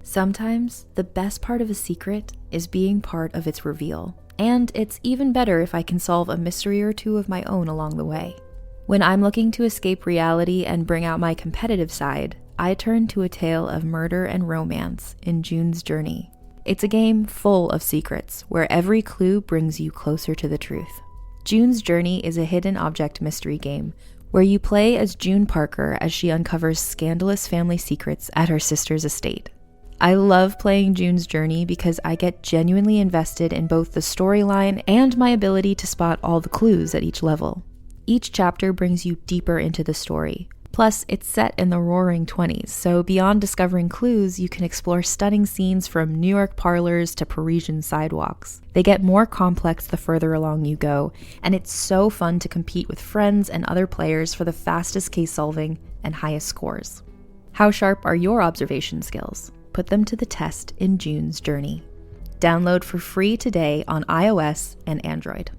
Sometimes the best part of a secret is being part of its reveal, and it's even better if I can solve a mystery or two of my own along the way. When I'm looking to escape reality and bring out my competitive side, I turn to a tale of murder and romance in June's Journey. It's a game full of secrets, where every clue brings you closer to the truth. June's Journey is a hidden object mystery game, where you play as June Parker as she uncovers scandalous family secrets at her sister's estate. I love playing June's Journey because I get genuinely invested in both the storyline and my ability to spot all the clues at each level. Each chapter brings you deeper into the story. Plus, it's set in the roaring 20s, so beyond discovering clues, you can explore stunning scenes from New York parlors to Parisian sidewalks. They get more complex the further along you go, and it's so fun to compete with friends and other players for the fastest case solving and highest scores. How sharp are your observation skills? Put them to the test in June's Journey. Download for free today on iOS and Android.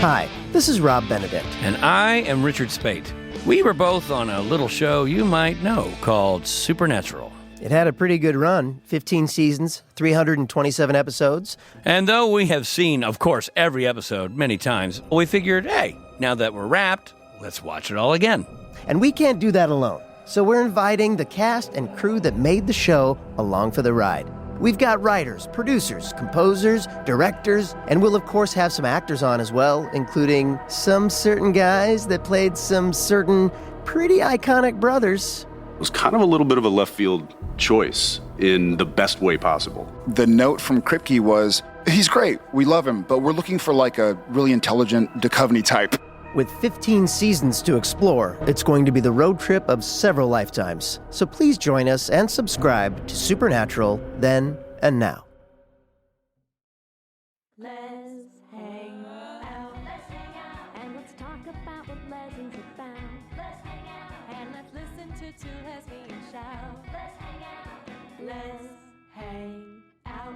Hi, this is Rob Benedict. And I am Richard Spate. We were both on a little show you might know called Supernatural. It had a pretty good run, 15 seasons, 327 episodes. And though we have seen, of course, every episode many times, we figured, hey, now that we're wrapped, let's watch it all again. And we can't do that alone, so we're inviting the cast and crew that made the show along for the ride. We've got writers, producers, composers, directors, and we'll of course have some actors on as well, including some certain guys that played some certain pretty iconic brothers. It was kind of a little bit of a left field choice in the best way possible. The note from Kripke was, he's great, we love him, but we're looking for like a really intelligent Duchovny type. With 15 seasons to explore, it's going to be the road trip of several lifetimes. So please join us and subscribe to Supernatural then and now. Lez hang out. Let's hang out. And let's talk about what Lez is about. Let's hang out. And let's listen to two lesbians shout. Let's hang out. Lez hang out.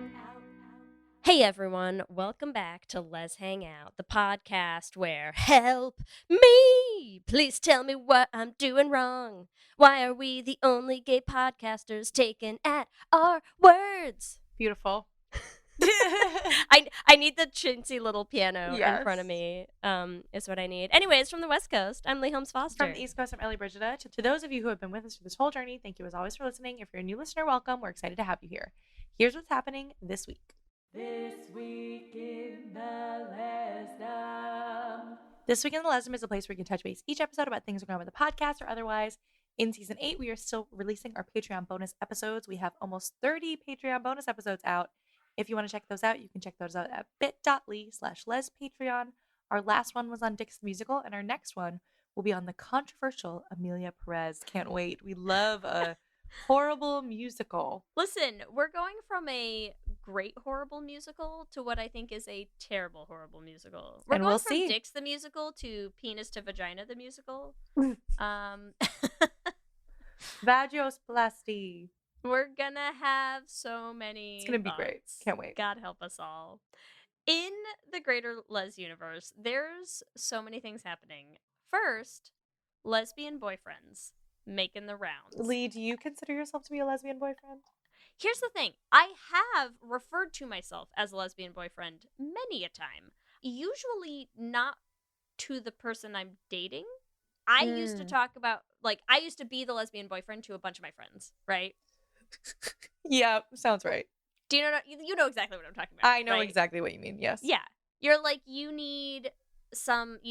Hey everyone, welcome back to Lez Hang Out, the podcast where help me! Please tell me what I'm doing wrong. Why are we the only gay podcasters taken at our words? Beautiful. I need the chintzy little piano Yes. in front of me, is what I need. Anyways, from the West Coast, I'm Lee Holmes Foster. From the East Coast, I'm Ellie Brigida. To those of you who have been with us through this whole journey, thank you as always for listening. If you're a new listener, welcome. We're excited to have you here. Here's what's happening this week. This week in the Lesdom. This week in the Lesdom is a place where you can touch base each episode about things going on with the podcast or otherwise. In season 8, we are still releasing our Patreon bonus episodes. We have almost 30 Patreon bonus episodes out. If you want to check those out, you can check those out at bit.ly/lespatreon. Our last one was on Dick's the Musical, and our next one will be on the controversial Amelia Perez. Can't wait. We love a horrible musical. Listen, we're going from a great horrible musical to what I think is a terrible horrible musical. We're And going we'll from see. Dicks the Musical to Penis to Vagina the Musical. Vagioplasty. We're gonna have so many It's gonna be great. thoughts. Can't wait. God help us all. In the greater Les universe, there's so many things happening. First, lesbian boyfriends making the rounds. Lee, do you consider yourself to be a lesbian boyfriend? Here's the thing. I have referred to myself as a lesbian boyfriend many a time. Usually not to the person I'm dating. I used to talk about, I used to be the lesbian boyfriend to a bunch of my friends, right? Yeah, sounds right. Do you know exactly what I'm talking about? I know right? exactly what you mean, yes. Yeah. You're like, you need someone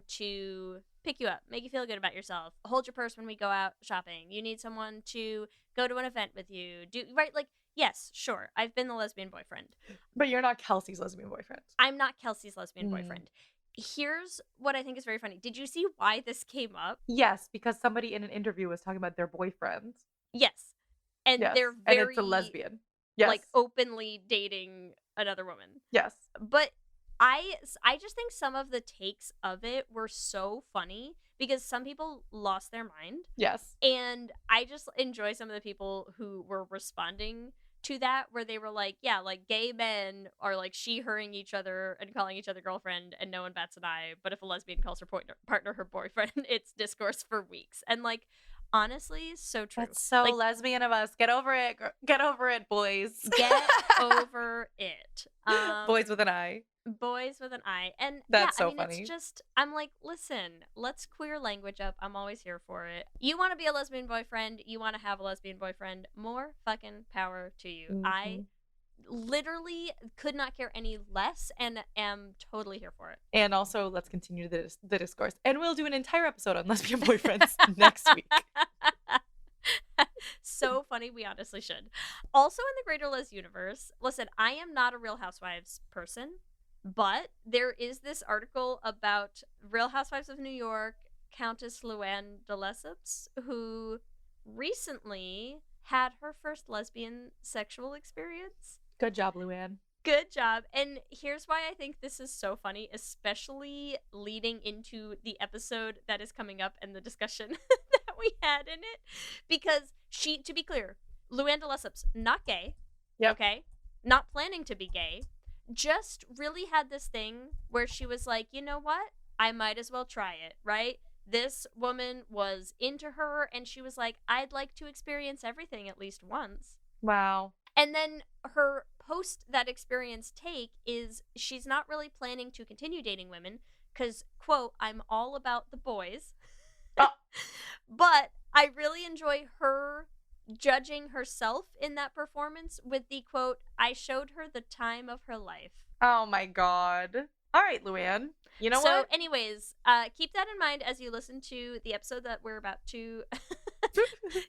to pick you up, make you feel good about yourself, hold your purse when we go out shopping. You need someone to go to an event with you. Yes, sure. I've been the lesbian boyfriend. But you're not Kelsey's lesbian boyfriend. I'm not Kelsey's lesbian boyfriend. Here's what I think is very funny. Did you see why this came up? Yes, because somebody in an interview was talking about their boyfriends. Yes. And Yes. they're very, and it's a lesbian. Yes. openly dating another woman. Yes. But I just think some of the takes of it were so funny because some people lost their mind. Yes. And I just enjoy some of the people who were responding to that where they were like, yeah, like gay men are like she-herring each other and calling each other girlfriend and no one bats an eye. But if a lesbian calls her partner her boyfriend, it's discourse for weeks. And like, honestly, so true. That's so like, lesbian of us. Get over it. Get over it, boys. Get over it. Boys with an I. Boys with an I. And That's yeah, so I mean, funny. it's just, I'm like, listen, let's queer language up. I'm always here for it. You want to be a lesbian boyfriend, you want to have a lesbian boyfriend, more fucking power to you. I literally could not care any less and am totally here for it. And also, let's continue the discourse. And we'll do an entire episode on lesbian boyfriends next week. So funny, we honestly should. Also in the greater Lez universe, listen, I am not a Real Housewives person, but there is this article about Real Housewives of New York, Countess Luann de Lesseps, who recently had her first lesbian sexual experience. Good job, Luann. Good job. And here's why I think this is so funny, especially leading into the episode that is coming up and the discussion that we had in it. Because she, to be clear, Luann de Lesseps, not gay. Yep. Okay? Not planning to be gay. Just really had this thing where she was like, you know what? I might as well try it, right? This woman was into her and she was like, I'd like to experience everything at least once. Wow. And then her post that experience take is she's not really planning to continue dating women because, quote, I'm all about the boys. But I really enjoy her judging herself in that performance with the quote, I showed her the time of her life. Oh my God. All right, Luann. You know what? So anyways, keep that in mind as you listen to the episode that we're about to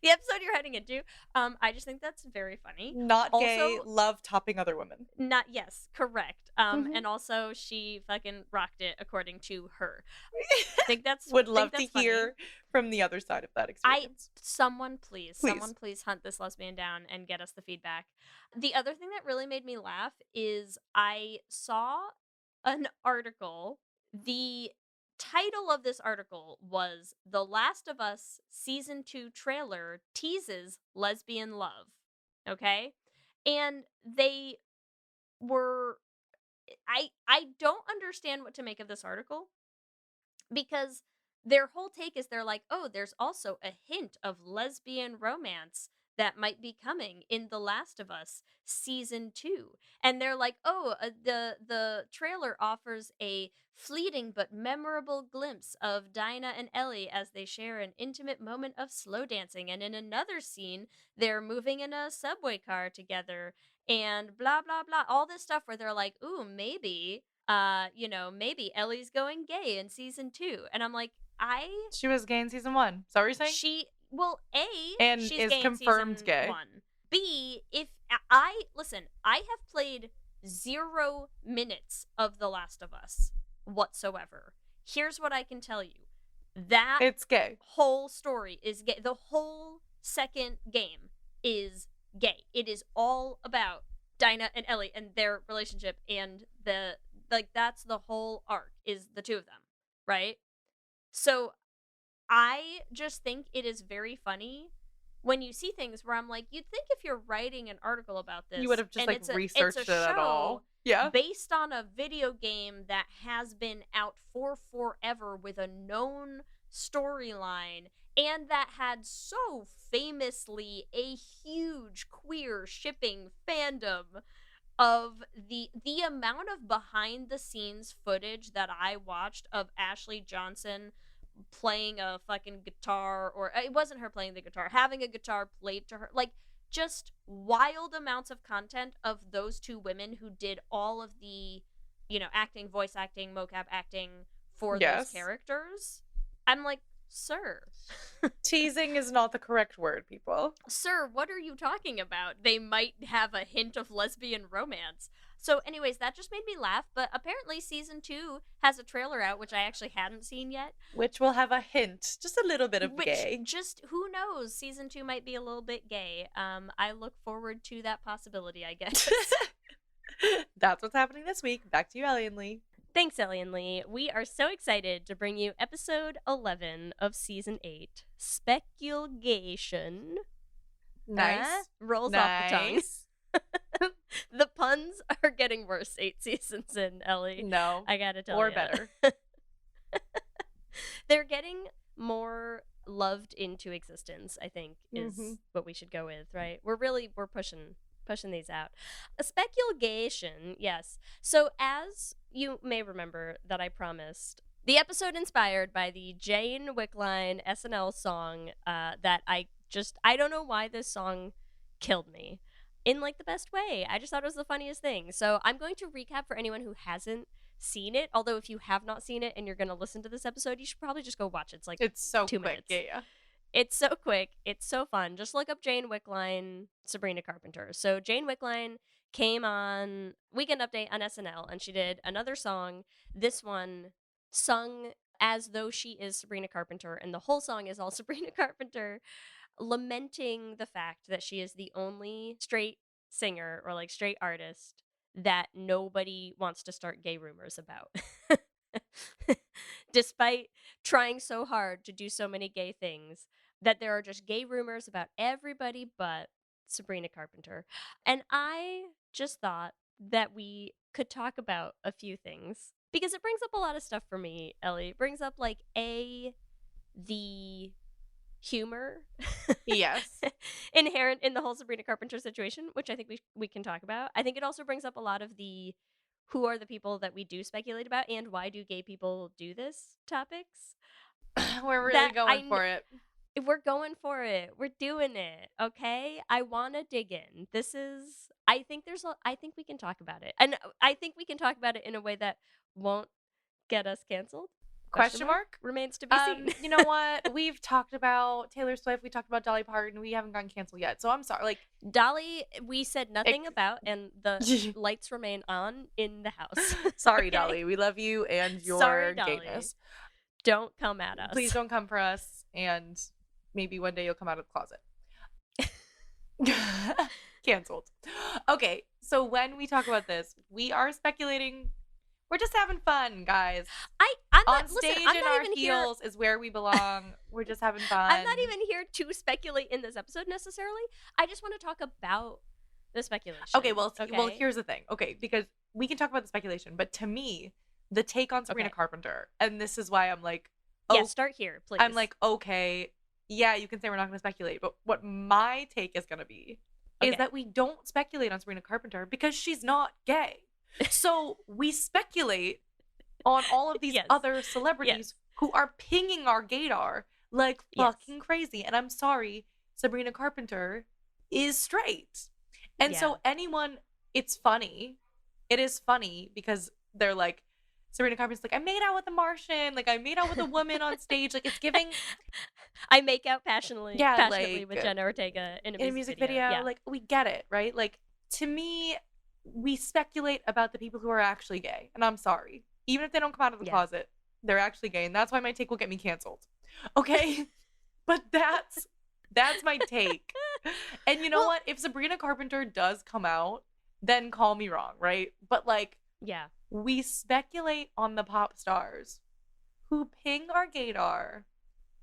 the episode you're heading into. I just think that's very funny. Not Also, gay, love topping other women. Not, yes, correct. And also she fucking rocked it according to her. I think that's Would love to funny. hear from the other side of that experience. Someone please hunt this lesbian down and get us the feedback. The other thing that really made me laugh is I saw an article. The title of this article was The Last of Us Season 2 trailer teases lesbian love. Okay? And they were I don't understand what to make of this article because their whole take is they're like, "Oh, there's also a hint of lesbian romance that might be coming in The Last of Us Season 2." And they're like, "Oh, the trailer offers a fleeting but memorable glimpse of Dinah and Ellie as they share an intimate moment of slow dancing, and in another scene, they're moving in a subway car together, and blah blah blah." All this stuff where they're like, "Ooh, maybe maybe Ellie's going gay in Season 2." And I'm like, She was gay in Season 1. Is that what you're saying? And And she's is gay in confirmed Season gay. 1. B, if listen, I have played 0 minutes of The Last of Us whatsoever. Here's what I can tell you. That It's gay. whole story is gay. The whole second game is gay. It is all about Dinah and Ellie and their relationship, and that's the whole arc is the two of them, right? So I just think it is very funny when you see things where I'm like, you'd think if you're writing an article about this, You would have just and researched it at all. Yeah. based on a video game that has been out for forever with a known storyline and that had so famously a huge queer shipping fandom of the amount of behind the scenes footage that I watched of Ashley Johnson playing a fucking guitar, or it wasn't her playing the guitar, having a guitar played to her, like just wild amounts of content of those two women who did all of the, acting, voice acting, mocap acting for those characters. I'm like, sir. Teasing is not the correct word, people. Sir, what are you talking about? They might have a hint of lesbian romance. So anyways, that just made me laugh, but apparently Season 2 has a trailer out, which I actually hadn't seen yet. Which will have a hint, just a little bit of gay. Just, who knows? Season 2 might be a little bit gay. I look forward to that possibility, I guess. That's what's happening this week. Back to you, Ellie and Lee. Thanks, Ellie and Lee. We are so excited to bring you episode 11 of Season 8, Specul-gay-tion. Nice. Rolls off the tongue. The puns are getting worse 8 seasons in, Ellie. No. I gotta tell Or you. better. They're getting more loved into existence, I think, is Mhm. what we should go with, right? We're pushing these out. A Specul-gay-tion, yes. So as you may remember that I promised, the episode inspired by the Jane Wickline SNL song that I don't know why this song killed me in like the best way. I just thought it was the funniest thing. So I'm going to recap for anyone who hasn't seen it. Although if you have not seen it and you're going to listen to this episode, you should probably just go watch it. It's like It's so 2 quick. minutes. Yeah. It's so quick. It's so fun. Just look up Jane Wickline, Sabrina Carpenter. So Jane Wickline came on Weekend Update on SNL, and she did another song. This one sung as though she is Sabrina Carpenter, and the whole song is all Sabrina Carpenter lamenting the fact that she is the only straight singer or like straight artist that nobody wants to start gay rumors about. Despite trying so hard to do so many gay things, that there are just gay rumors about everybody but Sabrina Carpenter. And I just thought that we could talk about a few things because it brings up a lot of stuff for me, Ellie. It brings up like the humor Yes. inherent in the whole Sabrina Carpenter situation, which I think we can talk about. I think it also brings up a lot of the who are the people that we do speculate about and why do gay people do this topics. We're really That going for it. We're going for it. We're doing it. Okay. I want to dig in. I think we can talk about it. And I think we can talk about it in a way that won't get us canceled. Question mark? Remains to be seen. You know what? We've talked about Taylor Swift. We talked about Dolly Parton. We haven't gotten canceled yet. So I'm sorry. Like Dolly, we said nothing about, and the lights remain on in the house. Sorry, Okay? Dolly. We love you and your Sorry, Dolly. gayness. Don't come at us. Please don't come for us. And maybe one day you'll come out of the closet. Canceled. Okay. So when we talk about this, we are speculating. We're just having fun, guys. I'm On not, stage listen, I'm in not our even heels is where we belong. We're just having fun. I'm not even here to speculate in this episode necessarily. I just want to talk about the speculation. Okay, well, here's the thing. Okay, because we can talk about the speculation, but to me, the take on Sabrina Carpenter, and this is why I'm like, yeah, start here, please. I'm like, okay, yeah, you can say we're not going to speculate, but what my take is going to be is that we don't speculate on Sabrina Carpenter because she's not gay. So we speculate on all of these other celebrities who are pinging our gaydar like fucking crazy. And I'm sorry, Sabrina Carpenter is straight. And so anyone, it's funny. It is funny because they're like, Sabrina Carpenter's like, I made out with a Martian. Like, I made out with a woman on stage. Like, it's giving. I make out passionately like, with Jenna Ortega in a music video. Yeah. Like, we get it, right? Like, to me, we speculate about the people who are actually gay. And I'm sorry. Even if they don't come out of the closet, they're actually gay. And that's why my take will get me canceled. Okay? But that's my take. And you know what? If Sabrina Carpenter does come out, then call me wrong, right? But like, we speculate on the pop stars who ping our gaydar.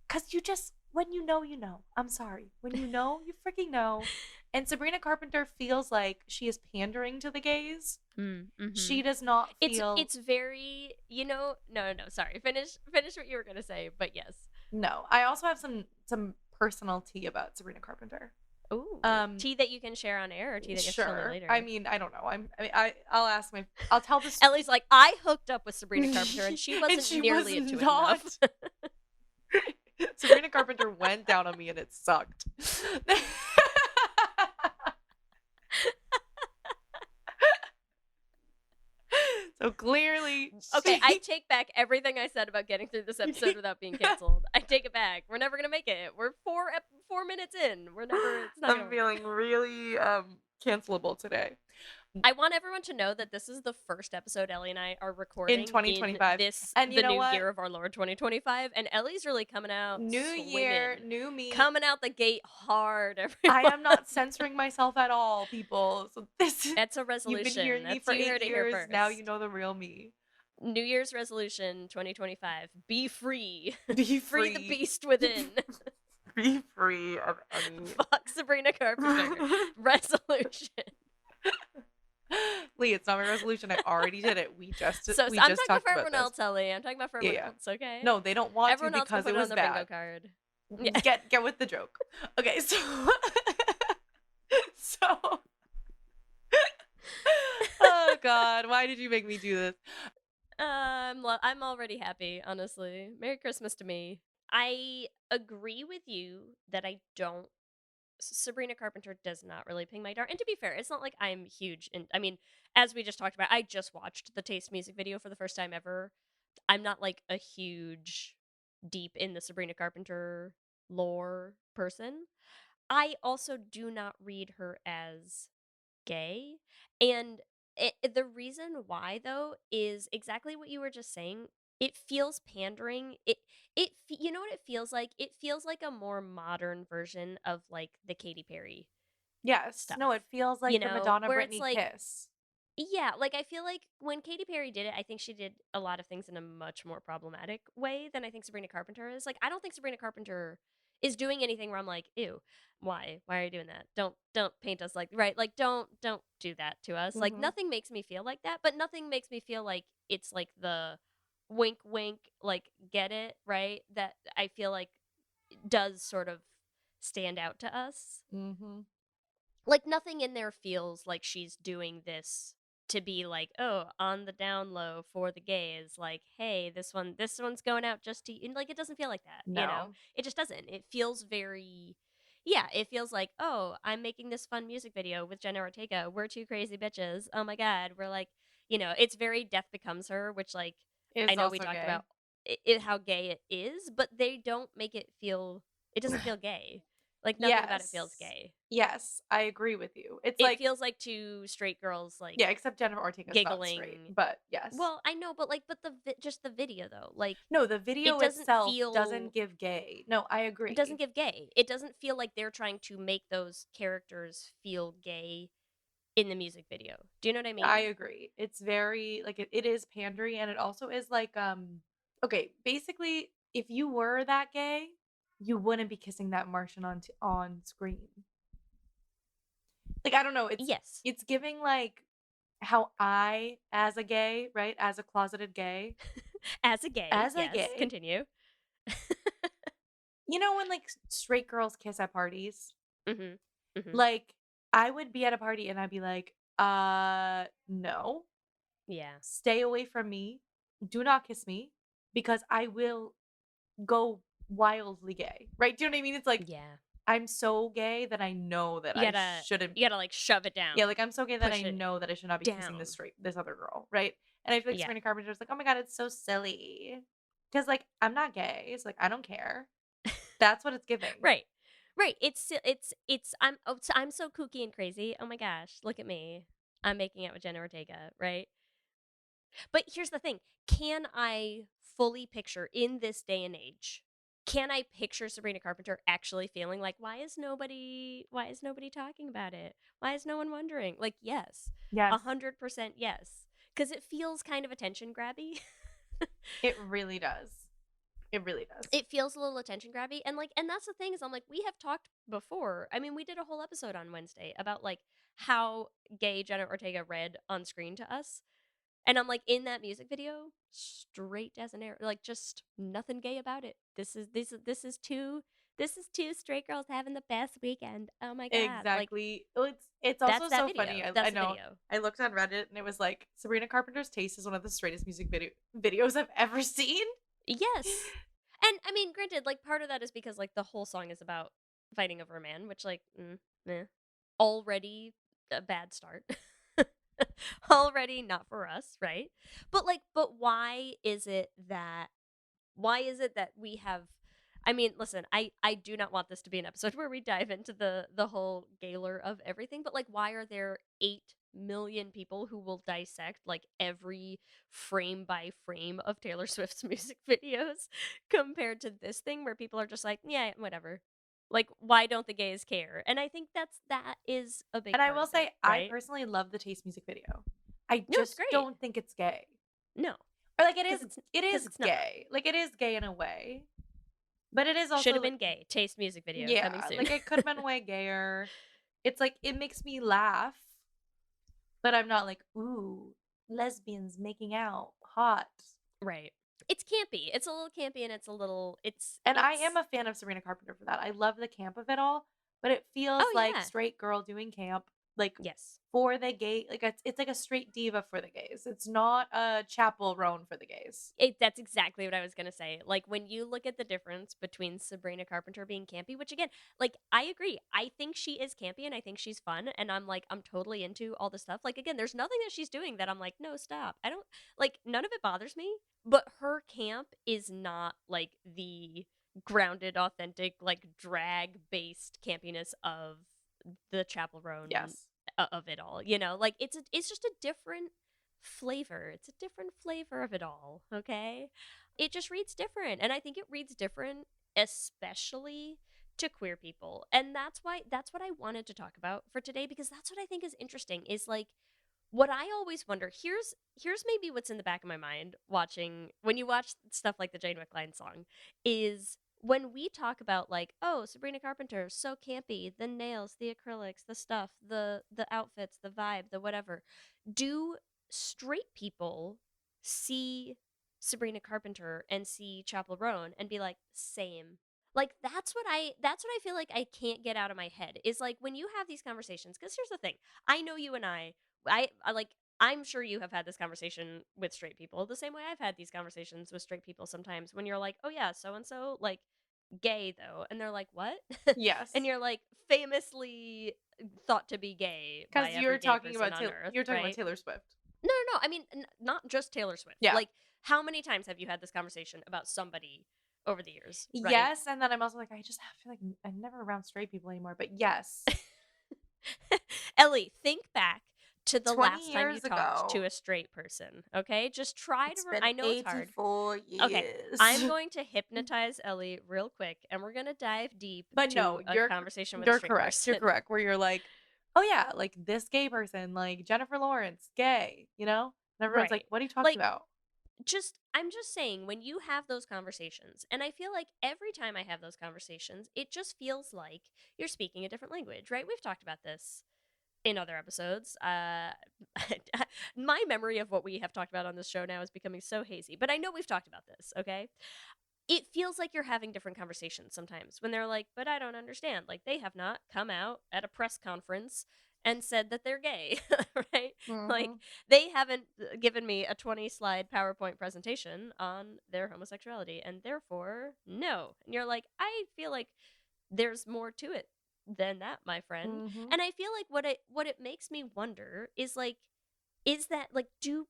Cause you just, when you know, you know. I'm sorry. When you know, you freaking know. And Sabrina Carpenter feels like she is pandering to the gays. Mm-hmm. She does not feel. It's very, no, sorry. Finish what you were gonna say, but yes. No, I also have some personal tea about Sabrina Carpenter. Ooh, tea that you can share on air, or tea that gets told me later. I mean, I don't know. I'll tell this. Ellie's like, I hooked up with Sabrina Carpenter, and she wasn't nearly into it enough. Sabrina Carpenter went down on me, and it sucked. So clearly, okay, I take back everything I said about getting through this episode without being canceled. I take it back. We're never gonna make it. We're 4 minutes in. We're never. It's not. I'm feeling really cancelable today. I want everyone to know that this is the first episode Ellie and I are recording in 2025. The new year of our Lord 2025, and Ellie's really coming out. New year, new me, coming out the gate hard. Everyone. I am not censoring myself at all, people. So that's a resolution. You've been hearing me for 8 years. Now you know the real me. New Year's resolution 2025: be free. Be free the beast within. Be free of any. Fuck Sabrina Carpenter. Resolution. Lee, it's not my resolution. I already did it. We just So we I'm just talking talked for about everyone this. else, Ellie. I'm talking about for everyone Yeah. else, okay? No, they don't want Everyone to else can because put it it was on their bad. bingo card. Yeah. Get with the joke. Okay, so so oh God, why did you make me do this? I'm already happy, honestly. Merry Christmas to me. I agree with you that I don't. Sabrina Carpenter does not really ping my dart. And to be fair, it's not like I'm huge. I mean, as we just talked about, I just watched the Taste music video for the first time ever. I'm not like a huge, deep in the Sabrina Carpenter lore person. I also do not read her as gay. And the reason why, though, is exactly what you were just saying. It feels pandering. You know what it feels like? It feels like a more modern version of like the Katy Perry Yes, stuff. no, it feels like You the know, Madonna where it's Britney like, kiss. yeah, like I feel like when Katy Perry did it, I think she did a lot of things in a much more problematic way than I think Sabrina Carpenter is. Like I don't think Sabrina Carpenter is doing anything where I'm like, ew, why? Why are you doing that? Don't paint us like right, like don't do that to us. Like Mhm. nothing makes me feel like that, but nothing makes me feel like it's like the wink wink, like get it, right? That I feel like does sort of stand out to us. Mhm. Like nothing in there feels like she's doing this to be like, oh, on the down low for the gays, like, hey, this one's going out just to you. And like it doesn't feel like that, you know? No. It just doesn't. It feels very yeah, it feels like, oh, I'm making this fun music video with Jenna Ortega. We're two crazy bitches. Oh my god. We're like, it's very Death Becomes Her, which like I It's know we also talked gay. about how gay it is, but they don't make it doesn't feel gay. Like nothing about it feels Yes. gay. Yes, I agree with you. It's It like feels like two straight girls like yeah, except Jenna Ortega's not straight, giggling. but yes. Well, I know, but like, just the video though, like No, the it video doesn't itself feel doesn't give gay. No, I agree. it doesn't give gay. It doesn't feel like they're trying to make those characters feel gay in the music video. Do you know what I mean? I agree. It's very like it is pandery, and it also is like okay, basically if you were that gay, you wouldn't be kissing that Martian on screen. Like I don't know, Yes. it's giving like how I as a gay, right? As a closeted gay, As a gay, as a yes. gay, Continue. you know when like straight girls kiss at parties? Mhm. Mhm. Like I would be at a party and I'd be like, no. Yeah. Stay away from me. Do not kiss me because I will go wildly gay. Right? Do you know what I mean? It's like Yeah. I'm so gay that I know that You I gotta shouldn't. you gotta like shove it down. Yeah, like I'm so gay that Push I it know that I should not be kissing down. this other girl, right? And I feel like Yeah. Sabrina Carpenter's like, oh my god, it's so silly because like I'm not gay. It's like I don't care. That's what it's giving. Right. Right. I'm so kooky and crazy. Oh my gosh, look at me. I'm making out with Jenna Ortega, right? But here's the thing. Can I fully picture in this day and age? Can I picture Sabrina Carpenter actually feeling like why is nobody talking about it? Why is no one wondering? Like yes. Yes, 100% yes. Cuz it feels kind of attention grabby. it really does. It really does. It feels a little attention grabby and that's the thing is I'm like we have talked before. I mean we did a whole episode on Wednesday about like how gay Jenna Ortega read on screen to us, and I'm like in that music video straight as an arrow, like just nothing gay about it. This is two straight girls having the best weekend. Oh my god, like Exactly. Well, it's that's also that so video. funny. I That's the know. video. I looked on Reddit and it was like Sabrina Carpenter's Taste is one of the straightest music videos I've ever seen. Yes. And I mean, granted, like part of that is because like the whole song is about fighting over a man, which like, already a bad start. Already not for us, right? But why is it that we have I mean, listen, I do not want this to be an episode where we dive into the whole gaylor of everything, but like why are there 8 million people who will dissect like every frame by frame of Taylor Swift's music videos compared to this thing where people are just like, yeah, whatever. Like why don't the gays care? And I think that is a big And I part will of say, it, I right? personally love the Taste music video. I No, it's just great. don't think it's gay. No. Or like it 'Cause is. it's- It 'cause is it's not. gay. Like it is gay in a way, but it is also Should have like been gay. Taste music video coming yeah. soon. Like it could have been way gayer. It's like it makes me laugh. but I'm not like, ooh, lesbians making out, hot. Right. It's campy. It's a little campy, and it's a little. And I am a fan of Sabrina Carpenter for that. I love the camp of it all, but it feels Oh, like yeah. straight girl doing camp, like Yes. for the gay. Like it's like a straight diva for the gays. It's not a chapel roan for the gays. That's exactly what I was gonna say. Like, when you look at the difference between Sabrina Carpenter being campy, which again, like, I agree. I think she is campy and I think she's fun, and I'm totally into all the stuff. Like, again, there's nothing that she's doing that I'm like, no, stop. I don't like, none of it bothers me, but her camp is not like the grounded, authentic, like drag based campiness of the Chapel Roan Yes. of it all. You know, like it's just a different flavor. It's a different flavor of it all, okay? It just reads different, and I think it reads different especially to queer people. And that's what I wanted to talk about for today, because that's what I think is interesting, is like what I always wonder. Here's maybe what's in the back of my mind watching when you watch stuff like the Jane Wickline song, is when we talk about like, oh, Sabrina Carpenter, so campy, the nails, the acrylics, the stuff, the outfits, the vibe, the whatever. Do straight people see Sabrina Carpenter and see Chapel Roan and be like, same? Like, that's what I feel like I can't get out of my head, is like when you have these conversations, because here's the thing. I know you and I like, I'm sure you have had this conversation with straight people the same way I've had these conversations with straight people sometimes, when you're like, oh yeah, so and so, like, gay though, and they're like, what? Yes. And you're like, famously thought to be gay by Because every you're gay talking person about on Earth, you're talking right? about Taylor Swift. No. I mean, not just Taylor Swift. Yeah. Like, how many times have you had this conversation about somebody over the years? Right? Yes, and then I'm also like, I just feel like I'm never around straight people anymore. But yes, Ellie, think back to the 20 last time you years talked ago. to a straight person. Okay, just try it's to. been I know it's hard. 84 years. Okay, I'm going to hypnotize Ellie real quick, and we're gonna dive deep But to no, a you're conversation with a you're straight correct. person. You're correct. Where you're like, oh yeah, like this gay person, like Jennifer Lawrence, gay. You know, and everyone's like, Right. what are you talking Like, about? I'm just saying, when you have those conversations, and I feel like every time I have those conversations, it just feels like you're speaking a different language, right? We've talked about this in other episodes. My memory of what we have talked about on this show now is becoming so hazy, but I know we've talked about this, okay? It feels like you're having different conversations sometimes when they're like, but I don't understand. Like, they have not come out at a press conference and said that they're gay, right? Like, they haven't given me a 20-slide PowerPoint presentation on their homosexuality, and therefore, no. And you're like, I feel like there's more to it than that, my friend. And I feel like what it makes me wonder is like, is that like, do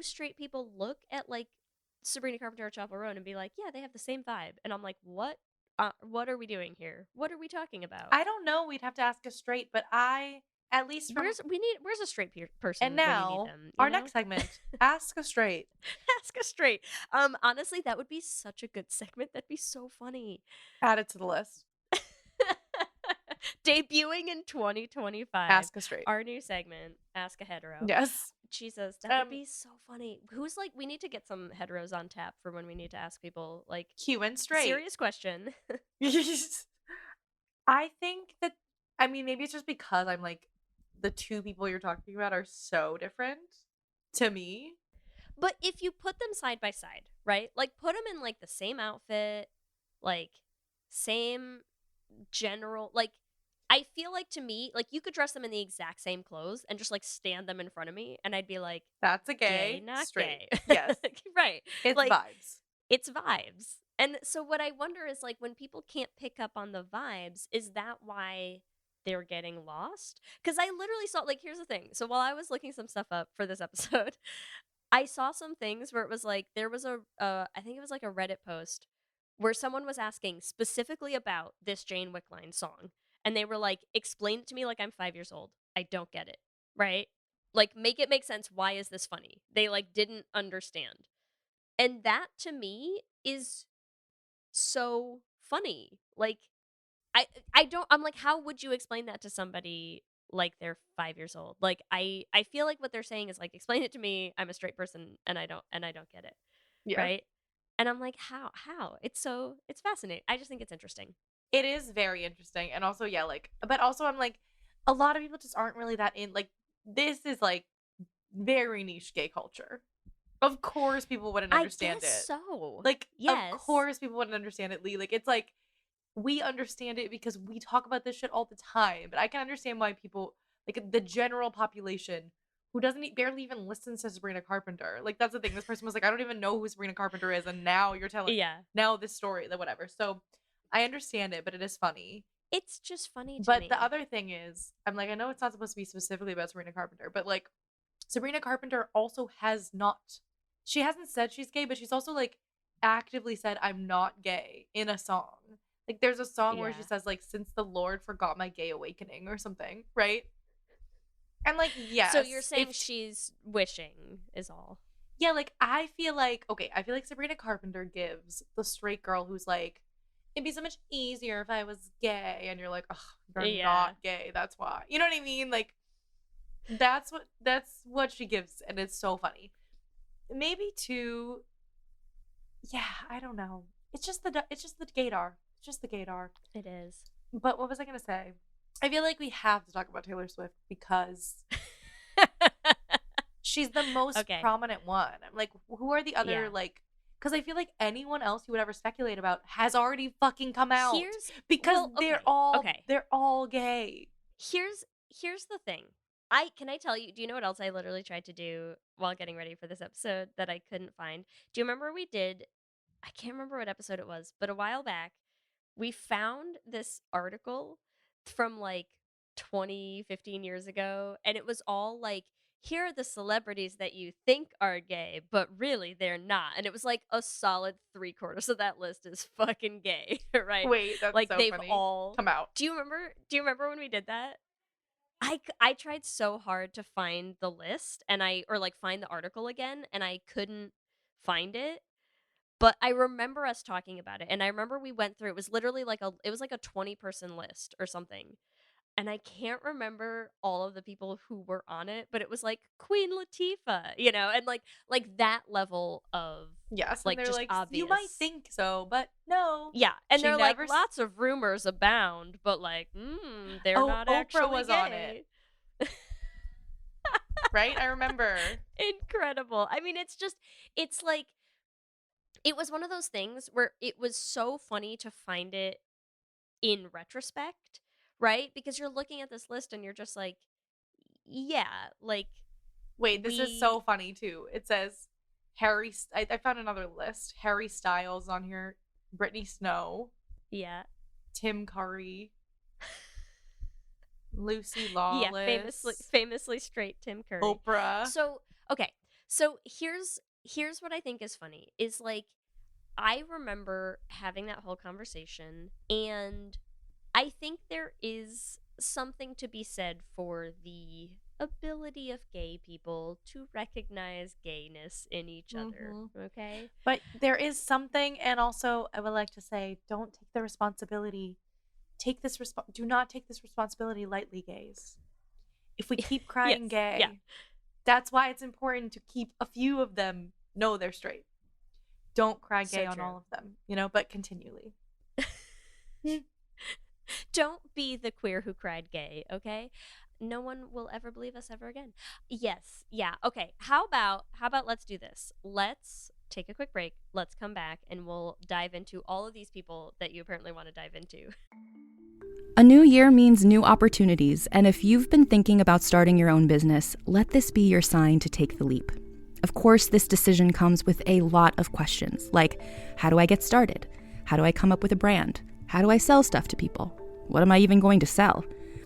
straight people look at like Sabrina Carpenter or Chapel Roan and be like, yeah, they have the same vibe? And I'm like, what are we doing here? What are we talking about? I don't know. We'd have to ask a straight, but I at least from Where's a straight person and when you need now them? our next segment, ask a straight. Ask a straight. Honestly, that would be such a good segment. That'd be so funny. Add it to the list. Debuting in 2025. Ask a straight. Our new segment, Ask a Hetero. Yes. Jesus, that would be so funny. Who's like, we need to get some heteros on tap for when we need to ask people like Q and straight. serious question. I think that, I mean, maybe it's just because I'm like, the two people you're talking about are so different to me. But if you put them side by side, right? Like, put them in like the same outfit, like same general, like, I feel like, to me, like, you could dress them in the exact same clothes and just like stand them in front of me, and I'd be like, that's a gay, not straight. gay. Yes. Right. It's like, vibes. It's vibes. And so what I wonder is, like, when people can't pick up on the vibes, is that why they're getting lost? Because I literally saw, like, here's the thing. So while I was looking some stuff up for this episode, I saw some things where it was like, there was I think it was like a Reddit post where someone was asking specifically about this Jane Wickline song. And they were like, explain it to me like I'm 5 years old. I don't get it. Right? Like, make it make sense. Why is this funny? They like didn't understand. And that to me is so funny. Like, I'm like, how would you explain that to somebody like they're 5 years old? Like, I feel like what they're saying is like, explain it to me. I'm a straight person and I don't get it. Yeah. Right? And I'm like, how? It's fascinating. I just think it's interesting. It is very interesting. And also, yeah, like, but also I'm like, a lot of people just aren't really that in, like, this is like very niche gay culture. Of course people wouldn't understand I guess it. so. Like, yes. Of course people wouldn't understand it, Lee. Like, it's like, we understand it because we talk about this shit all the time. But I can understand why people, like, the general population who barely even listens to Sabrina Carpenter. Like, that's the thing. This person was like, I don't even know who Sabrina Carpenter is. And now you're telling, now this story, that whatever. So I understand it, but it is funny. It's just funny to me. But the other thing is, I'm like, I know it's not supposed to be specifically about Sabrina Carpenter, but like, Sabrina Carpenter also she hasn't said she's gay, but she's also like actively said, I'm not gay in a song. Like, there's a song where she says, like, since the Lord forgot my gay awakening or something, right? And, like, yes. So you're saying she's wishing is all. Yeah, like, I feel like Sabrina Carpenter gives the straight girl who's like, it'd be so much easier if I was gay. And you're like, oh, you're not gay. That's why. You know what I mean? Like, that's what she gives. And it's so funny. Maybe too, I don't know. It's just the gaydar. It's just the gaydar. It is. But what was I gonna say? I feel like we have to talk about Taylor Swift because she's the most prominent one. I'm like, who are the other like? Because I feel like anyone else you would ever speculate about has already fucking come out. They're all gay. Here's the thing. Can I tell you, do you know what else I literally tried to do while getting ready for this episode that I couldn't find? Do you remember we did, I can't remember what episode it was, but a while back, we found this article from like 15 years ago, and it was all like, here are the celebrities that you think are gay, but really they're not. And it was like a solid 3/4 of that list is fucking gay, right? Wait, that's like so they've funny. all come out. Do you remember when we did that? I tried so hard to find the list find the article again, and I couldn't find it. But I remember us talking about it, and I remember we went through. It was literally like a 20-person list or something, and I can't remember all of the people who were on it. But it was like Queen Latifah, and like that level of like just like, obvious. You might think so, but no. Yeah, and they're like lots of rumors abound, but like they're not actually Oprah was gay. On it. Right? I remember. Incredible. I mean, it's like, it was one of those things where it was so funny to find it in retrospect, right? Because you're looking at this list and you're just like, like. Wait, this is so funny too. It says I found another list. Harry Styles on here, Britney Snow. Yeah. Tim Curry. Lucy Lawless. Yeah, famously straight Tim Curry. Oprah. So, okay. So here's what I think is funny is like, I remember having that whole conversation, and I think there is something to be said for the ability of gay people to recognize gayness in each other. Okay. But there is something, and also I would like to say, don't take the responsibility. Do not take this responsibility lightly, gays. If we keep crying gay, that's why it's important to keep a few of them know they're straight. Don't cry gay on all of them, but continually. Don't be the queer who cried gay, okay? No one will ever believe us ever again. Yes. Yeah. Okay. How about let's do this. Let's take a quick break. Let's come back and we'll dive into all of these people that you apparently want to dive into. A new year means new opportunities, and if you've been thinking about starting your own business, let this be your sign to take the leap. Of course, this decision comes with a lot of questions, like, how do I get started? How do I come up with a brand? How do I sell stuff to people? What am I even going to sell?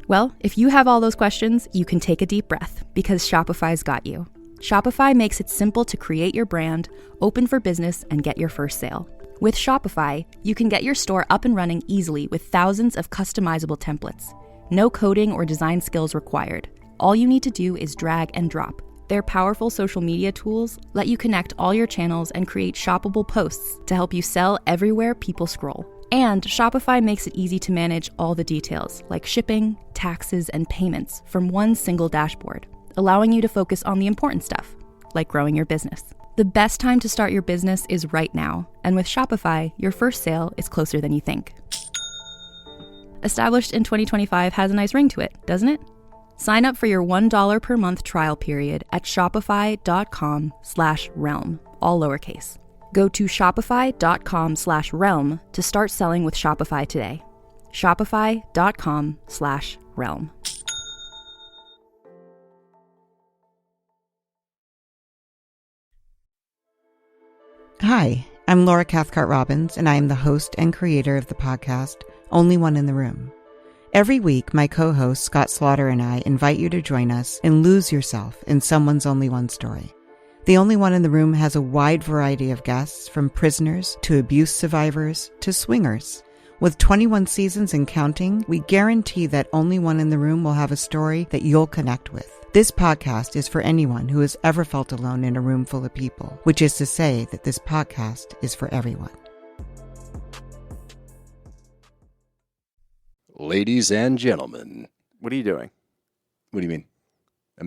Well, if you have all those questions, you can take a deep breath, because Shopify's got you. Shopify makes it simple to create your brand, open for business, and get your first sale. With Shopify, you can get your store up and running easily with thousands of customizable templates. No coding or design skills required. All you need to do is drag and drop. Their powerful social media tools let you connect all your channels and create shoppable posts to help you sell everywhere people scroll. And Shopify makes it easy to manage all the details, like shipping, taxes, and payments from one single dashboard, allowing you to focus on the important stuff, like growing your business. The best time to start your business is right now, and with Shopify, your first sale is closer than you think. Established in 2025 has a nice ring to it, doesn't it? Sign up for your $1 per month trial period at shopify.com/realm, all lowercase. Go to shopify.com/realm to start selling with Shopify today. Shopify.com/realm. Hi, I'm Laura Cathcart-Robbins, and I am the host and creator of the podcast, Only One in the Room. Every week, my co-host Scott Slaughter and I invite you to join us and lose yourself in someone's only one story. The Only One in the Room has a wide variety of guests, from prisoners to abuse survivors to swingers. With 21 seasons and counting, we guarantee that Only One in the Room will have a story that you'll connect with. This podcast is for anyone who has ever felt alone in a room full of people, which is to say that this podcast is for everyone. Ladies and gentlemen. What are you doing? What do you mean?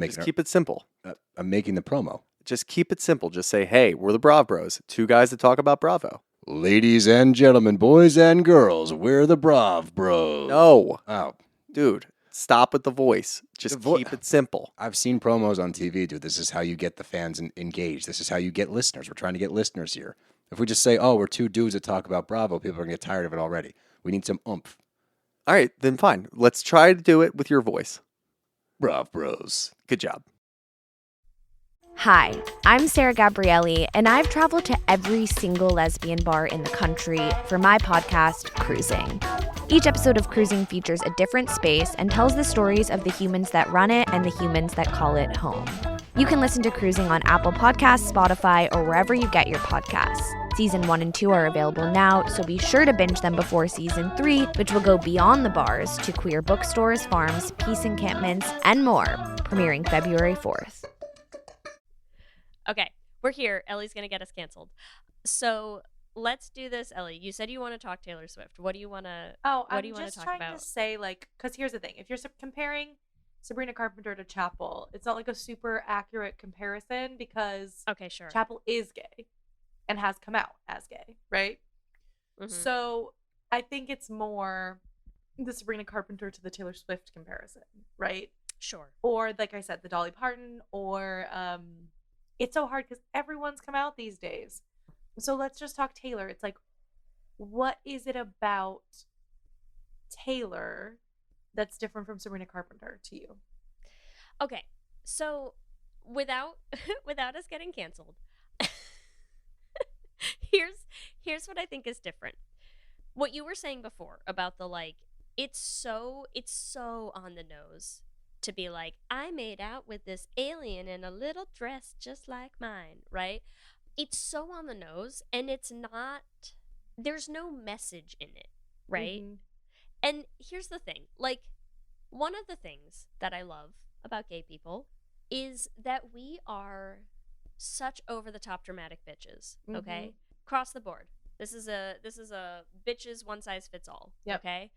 Just keep it simple. I'm making the promo. Just keep it simple. Just say, hey, we're the Brav Bros. Two guys that talk about Bravo. Ladies and gentlemen, boys and girls, we're the Brav Bros. No. Oh. Dude, stop with the voice. Just keep it simple. I've seen promos on TV, dude. This is how you get the fans engaged. This is how you get listeners. We're trying to get listeners here. If we just say, oh, we're two dudes that talk about Bravo, people are going to get tired of it already. We need some oomph. All right, then fine. Let's try to do it with your voice. Brav Bros. Good job. Hi, I'm Sarah Gabrielli, and I've traveled to every single lesbian bar in the country for my podcast, Cruising. Each episode of Cruising features a different space and tells the stories of the humans that run it and the humans that call it home. You can listen to Cruising on Apple Podcasts, Spotify, or wherever you get your podcasts. Season 1 and 2 are available now, so be sure to binge them before Season 3, which will go beyond the bars to queer bookstores, farms, peace encampments, and more, premiering February 4th. Okay, we're here. Ellie's going to get us canceled. So let's do this, Ellie. You said you want to talk Taylor Swift. What do you want to I'm talk just about? trying to say, like, because here's the thing. If you're comparing Sabrina Carpenter to Chapel, it's not like a super accurate comparison because okay, sure. Chapel is gay and has come out as gay, right? Mm-hmm. So I think it's more the Sabrina Carpenter to the Taylor Swift comparison, right? Sure. Or, like I said, the Dolly Parton, or it's so hard because everyone's come out these days. So let's just talk Taylor. It's like, what is it about Taylor that's different from Sabrina Carpenter to you? Okay, so without us getting canceled, here's what I think is different. What you were saying before about the, like, it's so on the nose to be like, I made out with this alien in a little dress just like mine, right? It's so on the nose, and there's no message in it, right? Mm-hmm. And here's the thing, like, one of the things that I love about gay people is that we are such over-the-top dramatic bitches, okay? Mm-hmm. Across the board. This is a bitches one-size-fits-all, okay?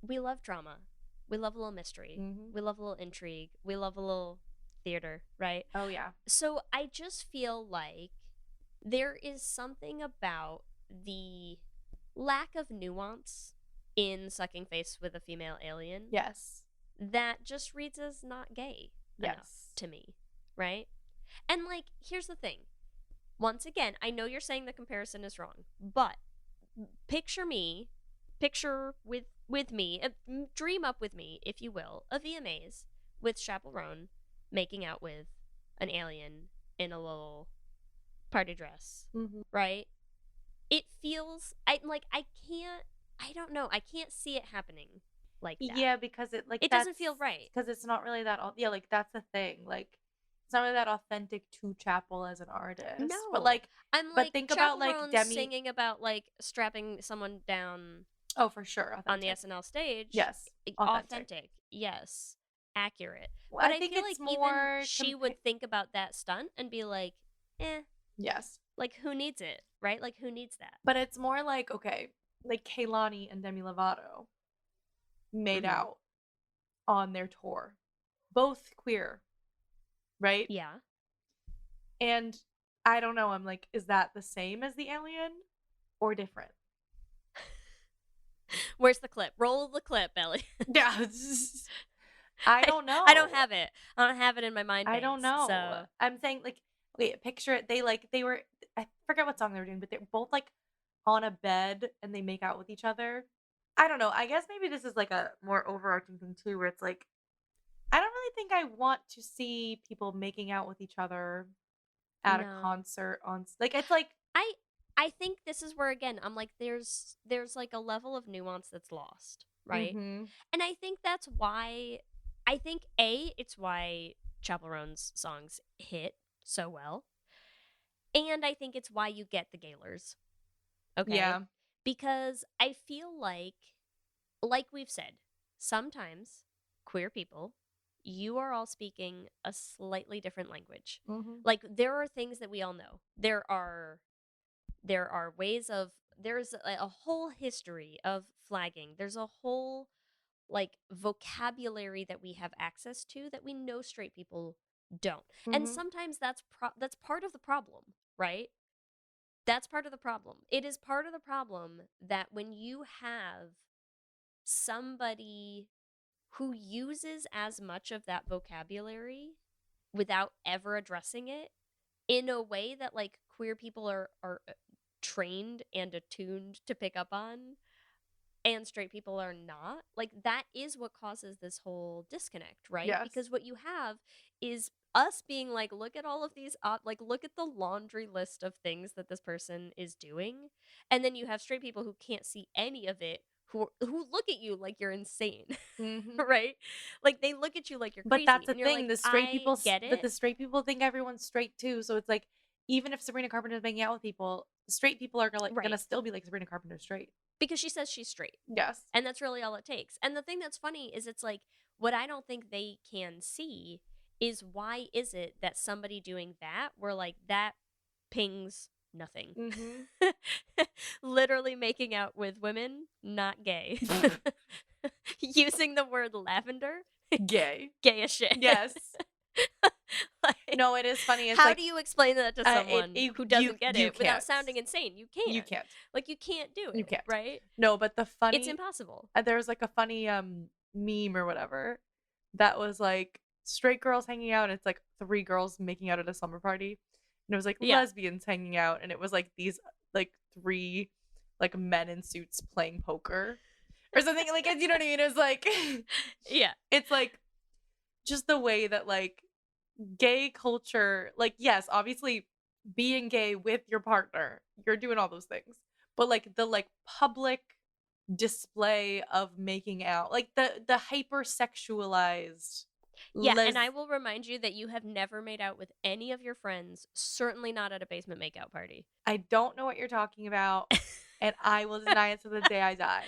We love drama. We love a little mystery. Mm-hmm. We love a little intrigue. We love a little theater, right? Oh, yeah. So I just feel like there is something about the lack of nuance in sucking face with a female alien. Yes. That just reads as not gay enough to me, right? And, like, here's the thing. Once again, I know you're saying the comparison is wrong, but picture with me, dream up with me, if you will, a VMAs with Chaperone making out with an alien in a little party dress, mm-hmm. right? It feels, I don't know, I can't see it happening like that. Yeah, because it doesn't feel right. Because it's not really that, like, that's the thing, like, it's not really that authentic to Chapel as an artist. No, but like, think Chaperone about, like, Demi singing about, like, strapping someone down. Oh, for sure, authentic. On the SNL stage. Yes, authentic. Yes, accurate. Well, but I think feel it's like more even she would think about that stunt and be like, yes, like, who needs it, right? Like, who needs that? But it's more like, okay, like Kehlani and Demi Lovato made mm-hmm. out on their tour, both queer, right? Yeah. And I don't know, I'm like, is that the same as the alien or different? Where's the clip? Roll the clip, Ellie. Yeah. I don't know. I don't have it. I don't have it in my mind. I don't know. So I'm saying, like, wait, picture it. They were, I forget what song they were doing, but they're both like on a bed and they make out with each other. I don't know. I guess maybe this is like a more overarching thing too, where it's like, I don't really think I want to see people making out with each other at a concert like, it's like, I think this is where, again, I'm like, there's like a level of nuance that's lost, right? Mhm. And I think that's why, it's why Chappell Roan's songs hit so well. And I think it's why you get the gaylers. Okay? Yeah. Because I feel like we've said, sometimes queer people, you are all speaking a slightly different language. Mhm. Like, there are things that we all know. There are ways of, there's a whole history of flagging. There's a whole like vocabulary that we have access to that we know straight people don't. And Mhm. sometimes that's part of the problem, right? That's part of the problem. It is part of the problem that when you have somebody who uses as much of that vocabulary without ever addressing it in a way that like queer people are trained and attuned to pick up on, and straight people are not, like, that is what causes this whole disconnect, right? Yes. Because what you have is us being like, look at all of these like, look at the laundry list of things that this person is doing, and then you have straight people who can't see any of it, who look at you like you're insane. Mhm. Right? Like, they look at you like you're But crazy, that's the and you're thing. like, The straight I people, get but the it. straight people think everyone's straight too. So it's like, even if Sabrina Carpenter is making out with people, straight people are gonna Right. still be like, Sabrina Carpenter straight. Because she says she's straight. Yes. And that's really all it takes. And the thing that's funny is, it's like, what I don't think they can see is, why is it that somebody doing that, where like that pings nothing. Mhm. Literally making out with women, not gay. Using the word lavender, Gay. gay as shit. Yes. Like, No, it is funny. It's how like, do you explain that to someone who doesn't get you it without can't. sounding insane? You can't. You can't. Like, you can't do it. You can't. Right? No, but the funny, It's impossible. There's like a funny meme or whatever that was like straight girls hanging out. And it's like 3 girls making out at a summer party, and it was like lesbians hanging out, and it was like these like 3 like men in suits playing poker or something, like, you know what I mean? It was like, yeah, it's like just the way that like gay culture, like, yes, obviously being gay with your partner, you're doing all those things, but like the like public display of making out, like the hypersexualized. And I will remind you that you have never made out with any of your friends, certainly not at a basement makeout party. I don't know what you're talking about, and I will deny it to the day I die.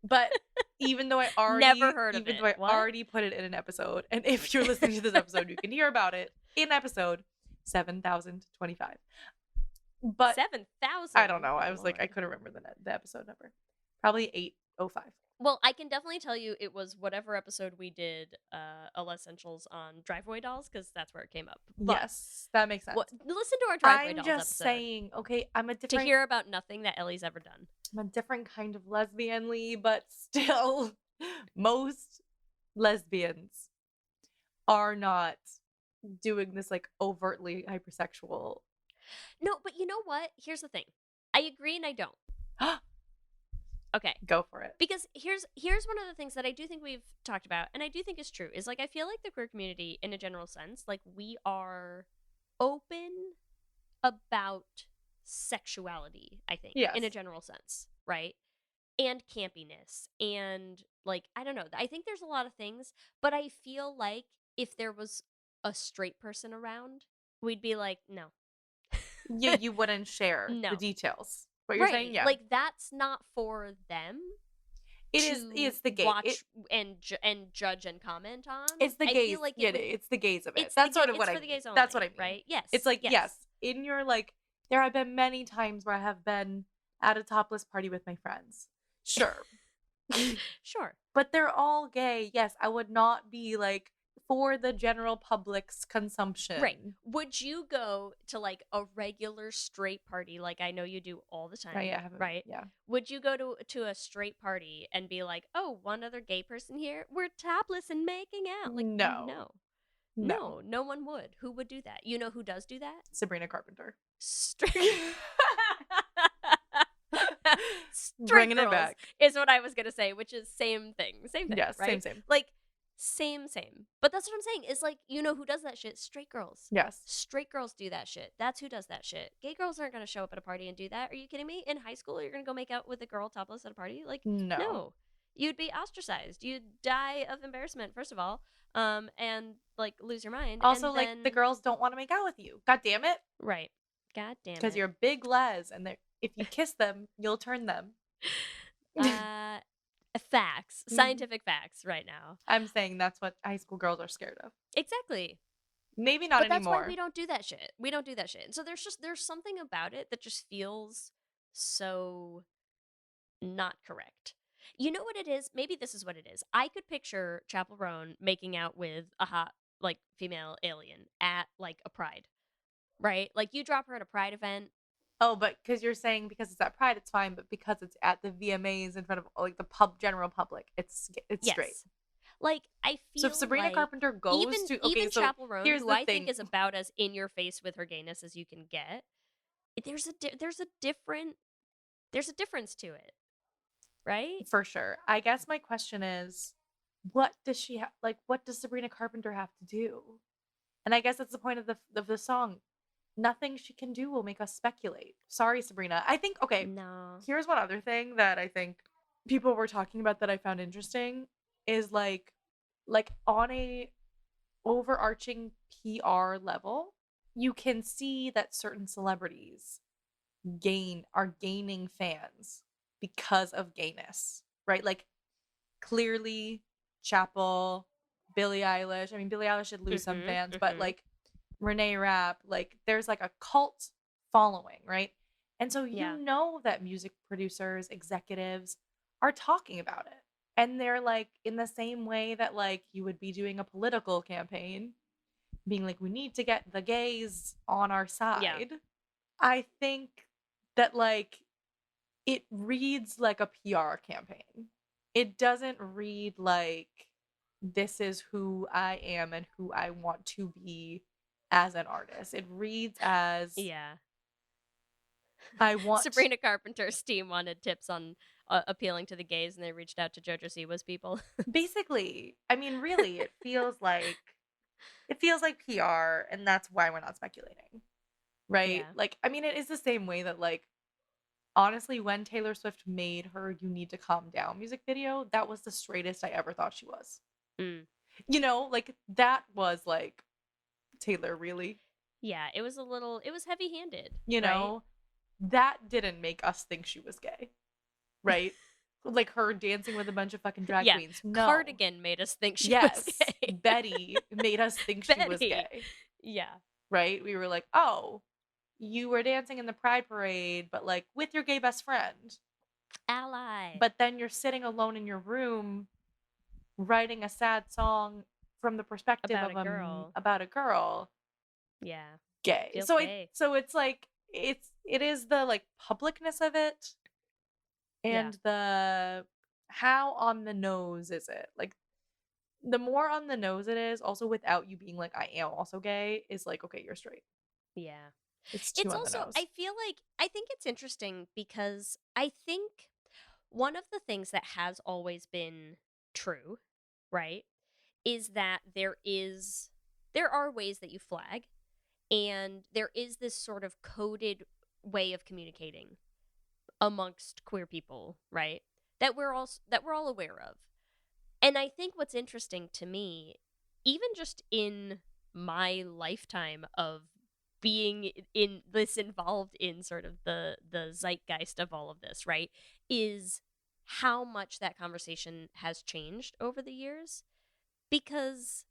But even though I already Never heard of it. Though I What? already put it in an episode, and if you're listening to this episode, you can hear about it in episode 7025. But 7,000. I don't know. I was like, I couldn't remember the episode number. Probably 805. Well, I can definitely tell you it was whatever episode we did, Essentials on driveway dolls, because that's where it came up. But Yes, that makes sense. listen to our driveway I'm dolls just episode saying, okay, I'm a to different hear about nothing that Ellie's ever done. I'm a different kind of lesbianly, but still, most lesbians are not doing this like overtly hypersexual. No, but you know what? Here's the thing. I agree and I don't. Okay. Go for it. Because here's one of the things that I do think we've talked about, and I do think is true, is like, I feel like the queer community, in a general sense, like, we are open about sexuality, I think, Yes. in a general sense, right? And campiness, and like, I don't know, I think there's a lot of things, but I feel like if there was a straight person around, we'd be like, no. Yeah, you wouldn't share No. the details. What you're Right. saying, yeah. Like, that's not for them. It's the gay. Watch and judge and comment on. It's the I gays. feel like it's the gays of it. it's That's the sort ga- of what it's I for the mean. gays That's what I only, mean. right? Yes. It's like, yes. yes, in your like, there have been many times where I have been at a topless party with my friends. Sure. Sure. But they're all gay. Yes, I would not be like for the general public's consumption. Right. Would you go to like a regular straight party like I know you do all the time? Oh, yeah, I haven't- right? yeah. Would you go to a straight party and be like, "Oh, one other gay person here? We're topless and making out." Like No. No one would. Who would do that? You know who does do that? Sabrina Carpenter. Straight Bringing it girls back. is what I was gonna say, which is same thing. Yes, right? same. Like same. But that's what I'm saying. Is like, you know who does that shit? Straight girls. Yes. Straight girls do that shit. That's who does that shit. Gay girls aren't gonna show up at a party and do that. Are you kidding me? In high school, you're gonna go make out with a girl topless at a party? Like, no. You'd be ostracized. You'd die of embarrassment, first of all, and like lose your mind. Also, and like then... the girls don't want to make out with you. God damn it. Right. God damn it. Because you're big Les, and if you kiss them, you'll turn them. Facts, scientific facts right now. I'm saying that's what high school girls are scared of. Exactly. Maybe not but anymore. That's why we don't do that shit. And so there's something about it that just feels so not correct. You know what it is? Maybe this is what it is. I could picture Chappell Roan making out with a hot like female alien at like a Pride, right? Like you drop her at a Pride event. Oh, but because you're saying because it's at Pride, it's fine. But because it's at the VMAs in front of like the general public, it's yes. straight. Like I feel so if Sabrina like Carpenter goes to even so Chappell Roan, here's who the I thing. think is about as in your face with her gayness as you can get, there's a difference to it, right? For sure. I guess my question is, what does she what does Sabrina Carpenter have to do? And I guess that's the point of the song. Nothing she can do will make us speculate. Sorry, Sabrina. I think, okay, here's one other thing that I think people were talking about that I found interesting is like on a overarching PR level, you can see that certain celebrities are gaining fans because of gayness, right? Like clearly Chappell, Billie Eilish. I mean, Billie Eilish did lose some fans, but like Renee Rapp, like there's like a cult following, right? And so you know that music producers, executives are talking about it. And they're like in the same way that like you would be doing a political campaign, being like, we need to get the gays on our side. Yeah. I think that like it reads like a PR campaign. It doesn't read like this is who I am and who I want to be as an artist. It reads as I want Sabrina Carpenter's team wanted tips on appealing to the gays, and they reached out to JoJo Siwa's people. Basically, I mean, really, it feels like PR, and that's why we're not speculating, right? Yeah. Like, I mean, it is the same way that, like, honestly, when Taylor Swift made her "You Need to Calm Down" music video, that was the straightest I ever thought she was. You know, like that was like Taylor, really. Yeah, it was heavy-handed. You know, that didn't make us think she was gay, right? Like her dancing with a bunch of fucking drag queens. No. Cardigan made us think she was gay. Betty made us think she was gay. Yeah. Right? We were like, oh, you were dancing in the Pride Parade, but like with your gay best friend. Ally. But then you're sitting alone in your room writing a sad song from the perspective about a girl. Yeah. Gay. Feels so gay. So it's like it is the like publicness of it and the how on the nose is it? Like the more on the nose it is, also without you being like I am also gay, is like okay, you're straight. Yeah. It's too on also the nose. I think it's interesting because I think one of the things that has always been true, right, is that there are ways that you flag, and there is this sort of coded way of communicating amongst queer people, right, that we're all aware of. And I think what's interesting to me, even just in my lifetime of being involved in sort of the zeitgeist of all of this, right, is how much that conversation has changed over the years. Because,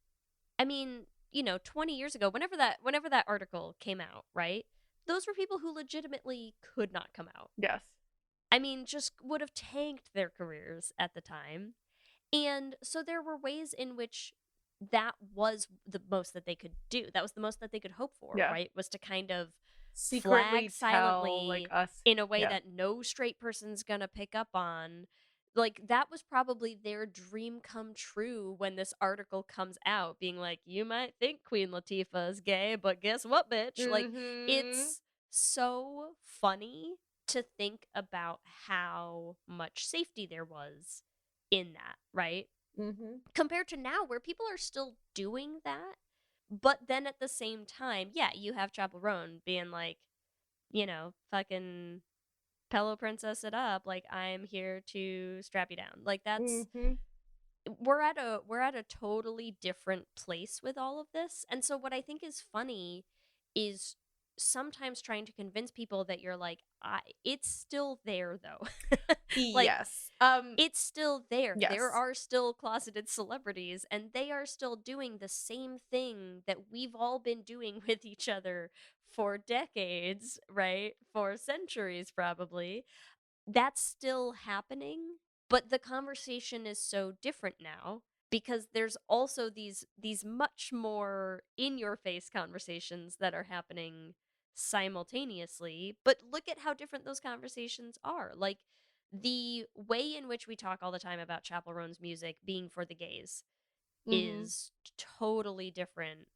I mean, 20 years ago, whenever that article came out, right, those were people who legitimately could not come out. Yes. I mean, just would have tanked their careers at the time. And so there were ways in which that was the most that they could do. That was the most that they could hope for, Yeah. right? Was to kind of Secretly flag silently tell like us in a way yeah. that no straight person's gonna pick up on. Like, that was probably their dream come true when this article comes out, being like, you might think Queen Latifah is gay, but guess what, bitch? Like, it's so funny to think about how much safety there was in that, right? Compared to now, where people are still doing that, but then at the same time, yeah, you have Chapel Roan being like, you know, fucking pillow princess it up, like, I'm here to strap you down. Like, that's we're at a totally different place with all of this. And so what I think is funny is sometimes trying to convince people that you're like, it's still there though. Like, yes. It's still there. Yes. There are still closeted celebrities, and they are still doing the same thing that we've all been doing with each other for decades, right? For centuries, probably. That's still happening, but the conversation is so different now because there's also these much more in your face conversations that are happening simultaneously. But look at how different those conversations are. Like, the way in which we talk all the time about Chapel Roan's music being for the gays is totally different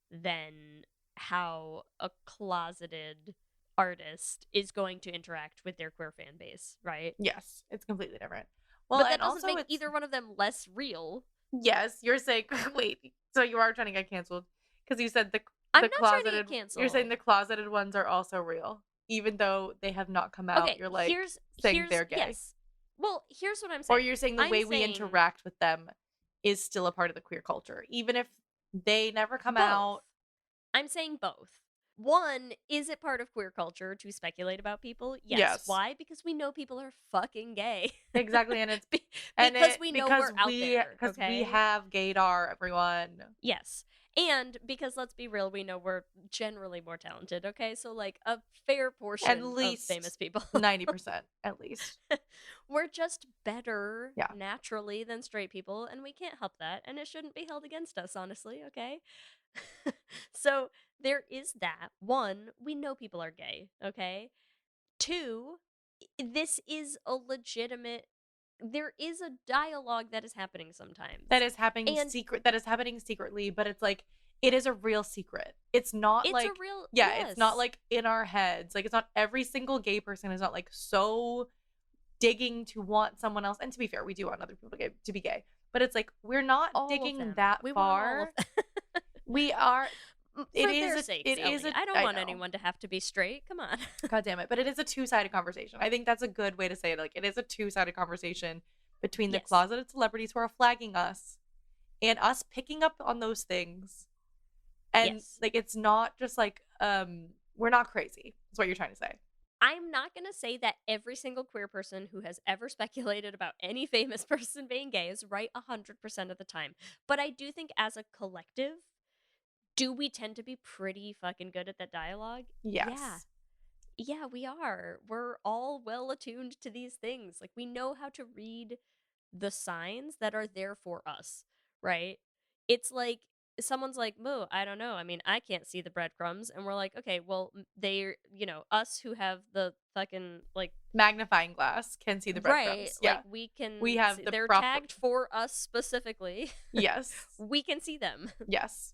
than how a closeted artist is going to interact with their queer fan base, right? Yes, it's completely different. Well, But that and doesn't also make either one of them less real. Yes, you're saying wait, so you are trying to get canceled because you said I'm the not trying closeted to get canceled. You're saying the closeted ones are also real, even though they have not come out. Okay, You're like here's they're gay. Yes. Well, here's what I'm saying. Or you're saying the way we interact with them is still a part of the queer culture, even if they never come out. I'm saying both. One, is it part of queer culture to speculate about people? Yes. Why? Because we know people are fucking gay. Exactly, and it's because we know we're out there. Because Okay? we have gaydar, everyone. Yes. And because, let's be real, we know we're generally more talented, okay? So, like, a fair portion At least of famous people. 90%, at least. We're just better Yeah. naturally than straight people, and we can't help that, and it shouldn't be held against us, honestly, okay? So, there is that. One, we know people are gay, okay? Two, this is a legitimate... There is a dialogue that is happening sometimes. That is happening secretly, but it's like it is a real secret. It's not It's like a real it's not like in our heads. Like, it's not every single gay person is not like so digging to want someone else. And to be fair, we do want other people to be gay, but it's like we're not All of digging them. that We want all far. of them. We are. For It their is. sakes, It is. Ellie. I don't want anyone to have to be straight. Come on. God damn it! But it is a two-sided conversation. I think that's a good way to say it. Like, it is a two-sided conversation between the closeted celebrities who are flagging us and us picking up on those things. And like, it's not just like we're not crazy. That's what you're trying to say. I'm not going to say that every single queer person who has ever speculated about any famous person being gay is right 100% of the time. But I do think as a collective, do we tend to be pretty fucking good at that dialogue? Yes. Yeah, we are. We're all well attuned to these things. Like, we know how to read the signs that are there for us, right? It's like someone's like, "Moo, I don't know. I mean, I can't see the breadcrumbs." And we're like, "Okay, well, they're, us who have the fucking, like, magnifying glass can see the breadcrumbs." Right. Yeah. Like, we have see, the they're proper... tagged for us specifically. Yes. We can see them. Yes.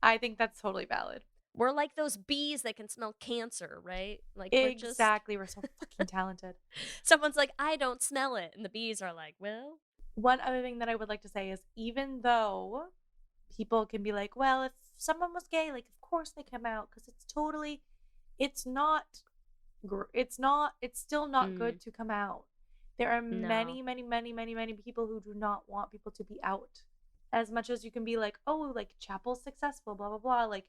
I think that's totally valid. We're like those bees that can smell cancer, right? Like, exactly. We're so fucking talented. Someone's like, "I don't smell it." And the bees are like, "Well." One other thing that I would like to say is, even though people can be like, well, if someone was gay, like, of course they come out, because it's still not good to come out. There are many, many, many, many, many people who do not want people to be out. As much as you can be like, oh, like, Chapel's successful, blah, blah, blah. Like,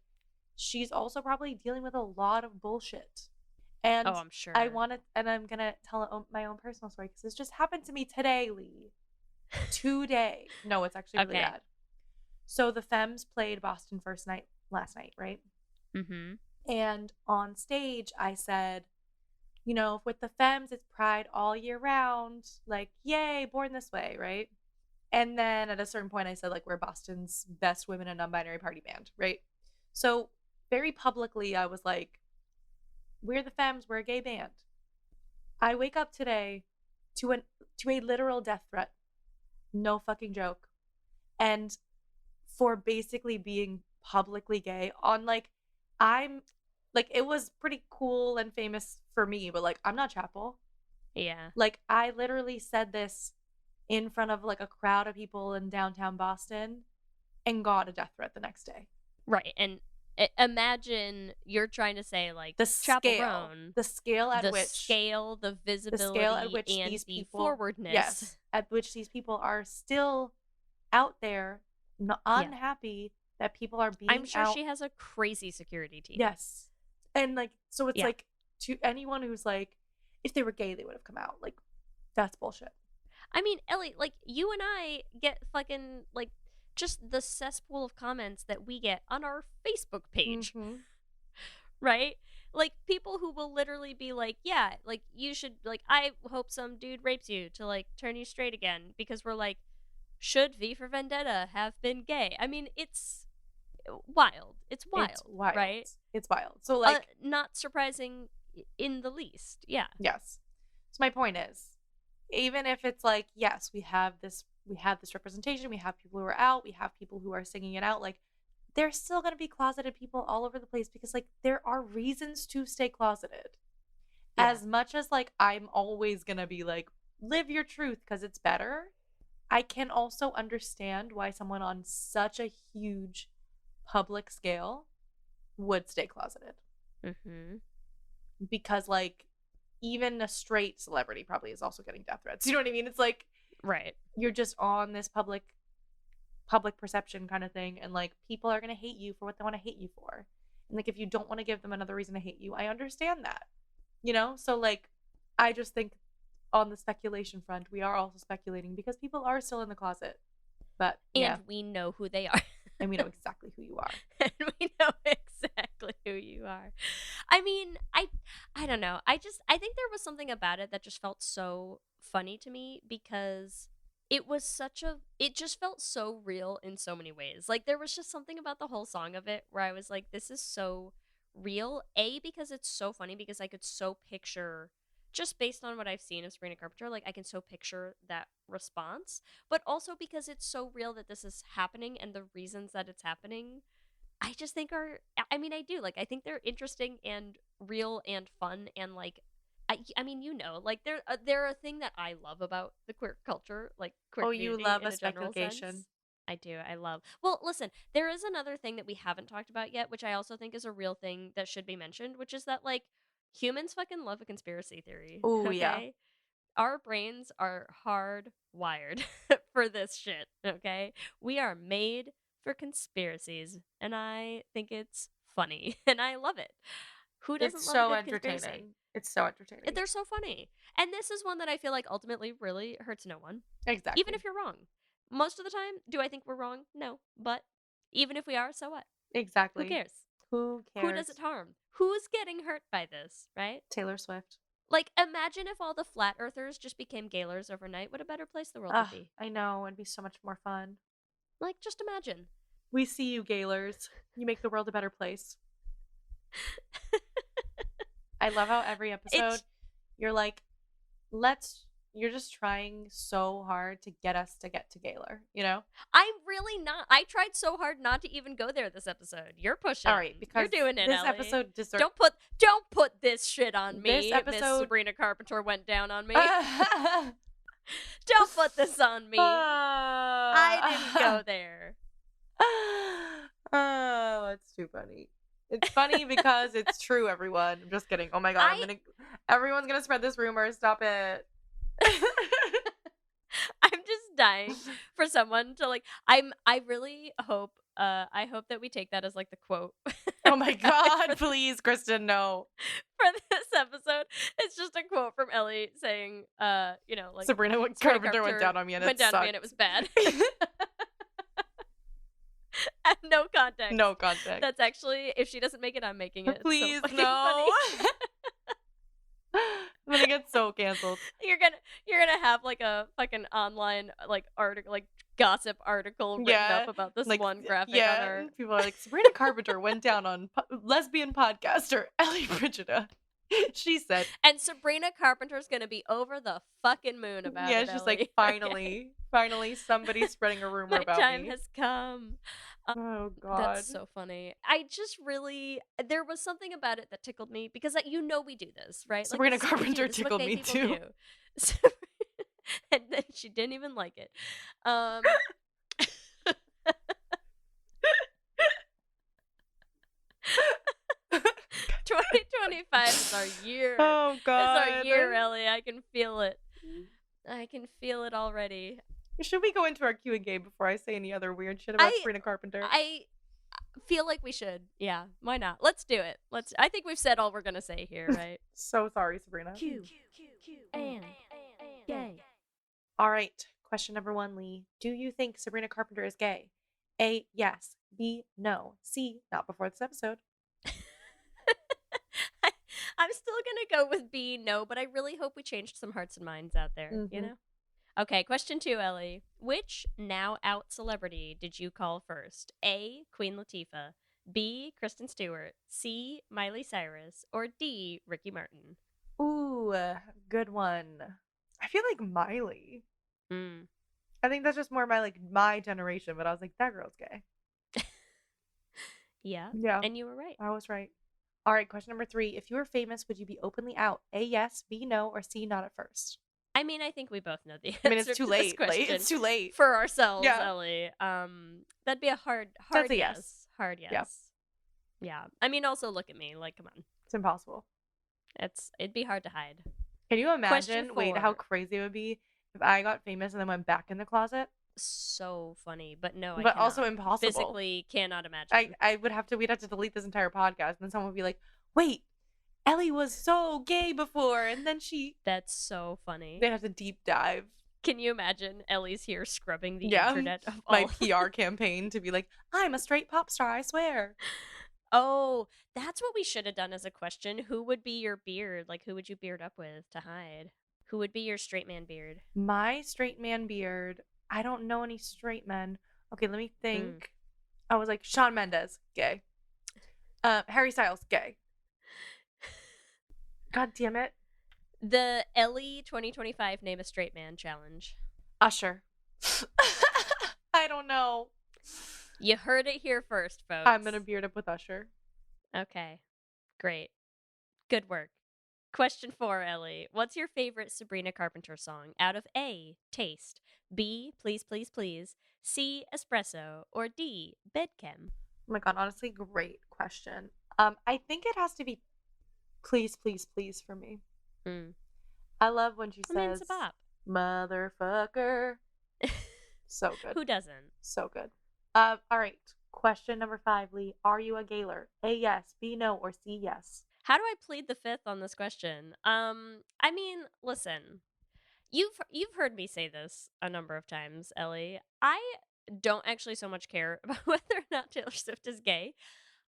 she's also probably dealing with a lot of bullshit. And I'm sure. I'm gonna tell my own personal story, because this just happened to me today, Lee. Today. No, it's actually really bad. So the Femmes played Boston First Night last night, right? Mm-hmm. And on stage, I said, with the Femmes, it's Pride all year round. Like, yay, born this way, right? And then at a certain point, I said, like, we're Boston's best women and non-binary party band, right? So very publicly, I was like, we're the femmes, we're a gay band. I wake up today to a literal death threat. No fucking joke. And for basically being publicly gay on, like, I'm, like, it was pretty cool and famous for me, but, like, I'm not Chapel. Yeah. Like, I literally said this in front of, like, a crowd of people in downtown Boston and got a death threat the next day. Right. And imagine you're trying to say, like, The Chapel scale, Roan, the scale at the which scale, the visibility, scale at which and these the people, forwardness. yes, at which these people are still out there, unhappy that people are being I'm sure out. she has a crazy security team. Yes. And, like, so it's Yeah. like, to anyone who's like, if they were gay, they would have come out. Like, that's bullshit. I mean, Ellie, like, you and I get fucking, like, just the cesspool of comments that we get on our Facebook page, right? Like, people who will literally be like, yeah, like, you should, like, I hope some dude rapes you to, like, turn you straight again, because we're like, should V for Vendetta have been gay? I mean, it's wild. It's wild, right? It's wild. So, like, not surprising in the least. Yeah. Yes. So my point is, even if it's like, yes, we have this representation, we have people who are out, we have people who are singing it out, like, there's still going to be closeted people all over the place, because, like, there are reasons to stay closeted. Yeah. As much as, like, I'm always going to be like, live your truth because it's better, I can also understand why someone on such a huge public scale would stay closeted. Because, like, even a straight celebrity probably is also getting death threats. You know what I mean? It's like, right, you're just on this public perception kind of thing, and, like, people are gonna hate you for what they want to hate you for. And, like, if you don't want to give them another reason to hate you, I understand that, you know. So, like, I just think on the speculation front, we are also speculating because people are still in the closet, but and we know who they are. And we know exactly who you are. And we know exactly who you are. I mean, I don't know. I think there was something about it that just felt so funny to me, because it just felt so real in so many ways. Like, there was just something about the whole song of it where I was like, this is so real. A, because it's so funny, because I could so picture, just based on what I've seen of Sabrina Carpenter, like, I can so picture that response, but also because it's so real that this is happening, and the reasons that it's happening, I just think I think they're interesting and real and fun, and, like, I mean, you know, like, they're a thing that I love about the queer culture, like, queer community. You love in a general Specul-gay-tion. sense. I do. I love. Well, listen, there is another thing that we haven't talked about yet, which I also think is a real thing that should be mentioned, which is that, like, humans fucking love a conspiracy theory. Oh, okay? yeah. Our brains are hardwired for this shit, okay? We are made for conspiracies, and I think it's funny, and I love it. Who doesn't It's love so a good conspiracy? entertaining. It's so entertaining. They're so funny. And this is one that I feel like ultimately really hurts no one. Exactly. Even if you're wrong. Most of the time, do I think we're wrong? No. But even if we are, so what? Exactly. Who cares? Who cares? Who does it harm? Who's getting hurt by this, right? Taylor Swift. Like, imagine if all the flat earthers just became gaylers overnight. What a better place the world would be. I know. It'd be so much more fun. Like, just imagine. We see you, gaylers. You make the world a better place. I love how every episode you're like, you're just trying so hard to get us to get to Gaylor, you know? I'm really not. I tried so hard not to even go there this episode. You're pushing. All right, because you're doing it, this Ellie. episode deserves. Don't put this shit on me. This episode, Miss Sabrina Carpenter went down on me. Don't put this on me. I didn't go there. Oh, it's too funny. It's funny because it's true, everyone. I'm just kidding. Oh my god, everyone's gonna spread this rumor. Stop it. I'm just dying for someone to, like, I really hope I hope that we take that as, like, the quote. Oh my god, please, Kristen, no. For this episode, it's just a quote from Ellie saying, you know, like, Sabrina Carpenter went down on me and it sucked. and it was bad. At no context. No context. That's actually, if she doesn't make it, I'm making it. Please, so no. I'm gonna get so canceled. You're gonna have like a fucking online like article, like gossip article written up about this one graphic on our. People are like, Sabrina Carpenter went down on lesbian podcaster Ellie Brigida. She said, and Sabrina Carpenter's gonna be over the fucking moon about it. Yeah, it's just like finally somebody's spreading a rumor about me. My time has come. Oh God, that's so funny. I just really, there was something about it that tickled me because we do this, right? Sabrina like, Carpenter tickled me too. And then she didn't even like it. 2025 is our year. Oh God, it's our year, Ellie. I can feel it. I can feel it already. Should we go into our Q&A before I say any other weird shit about Sabrina Carpenter? I feel like we should. Yeah, why not? Let's do it. I think we've said all we're gonna say here, right? So sorry, Sabrina. Q and gay. All right. Question number 1, Lee. Do you think Sabrina Carpenter is gay? A, yes. B, no. C, not before this episode. I'm still gonna go with B, no, but I really hope we changed some hearts and minds out there, you know? Okay, question 2, Ellie. Which now out celebrity did you call first? A, Queen Latifah, B, Kristen Stewart, C, Miley Cyrus, or D, Ricky Martin? Ooh, good one. I feel like Miley. I think that's just more my generation, but I was like, that girl's gay. Yeah. And you were right. I was right. All right, question number 3. If you were famous, would you be openly out? A, yes, B, no, or C, not at first? I mean, I think we both know the answer. I mean, it's too late. It's too late for ourselves, Ellie. That'd be a hard that's a yes. yes. Hard yes. Yeah. I mean, also look at me. Like, come on. It's impossible. It'd be hard to hide. Can you imagine? Wait, how crazy it would be if I got famous and then went back in the closet? So funny, but no, but also impossible. Physically cannot imagine. We'd have to delete this entire podcast, and then someone would be like, "Wait, Ellie was so gay before," and then she. That's so funny. They'd have to deep dive. Can you imagine Ellie's here scrubbing the internet of my PR campaign to be like, "I'm a straight pop star, I swear." Oh, that's what we should have done as a question. Who would be your beard? Like, who would you beard up with to hide? Who would be your straight man beard? My straight man beard. I don't know any straight men. Okay, let me think. I was like, Shawn Mendes, gay. Harry Styles, gay. God damn it. The Ellie 2025 Name a Straight Man challenge. Usher. I don't know. You heard it here first, folks. I'm gonna beard up with Usher. Okay. Great. Good work. Question 4, Ellie. What's your favorite Sabrina Carpenter song out of A, Taste, B, Please, Please, Please, C, Espresso, or D, Bedchem? Oh my God, honestly, great question. I think it has to be Please, Please, Please for me. I love when she says, it's a bop. Motherfucker. So good. Who doesn't? So good. All right. Question number 5, Lee. Are you a gayler? A, yes, B, no, or C, yes? How do I plead the fifth on this question? I mean, listen, you've heard me say this a number of times, Ellie. I don't actually so much care about whether or not Taylor Swift is gay.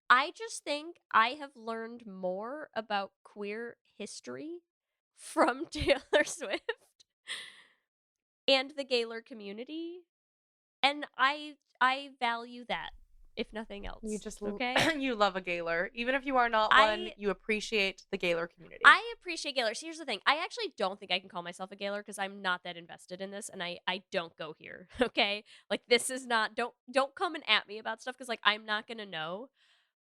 I just think I have learned more about queer history from Taylor Swift and the gayler community, and I value that. If nothing else. You just okay? You love a gayler. Even if you are not one, you appreciate the gayler community. I appreciate gaylers. Here's the thing. I actually don't think I can call myself a gayler because I'm not that invested in this, and I don't go here. Okay? Like, this is not, don't come and at me about stuff because, like, I'm not gonna know.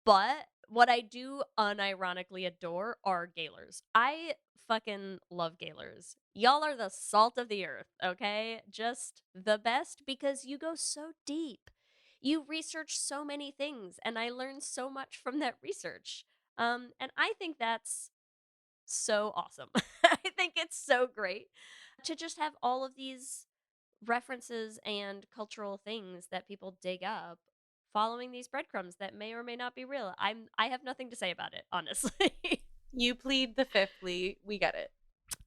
But what I do unironically adore are gaylers. I fucking love gaylers. Y'all are the salt of the earth, okay? Just the best because you go so deep. You research so many things, and I learned so much from that research. And I think that's so awesome. I think it's so great to just have all of these references and cultural things that people dig up following these breadcrumbs that may or may not be real. I have nothing to say about it, honestly. You plead the fifth, Lee. We get it.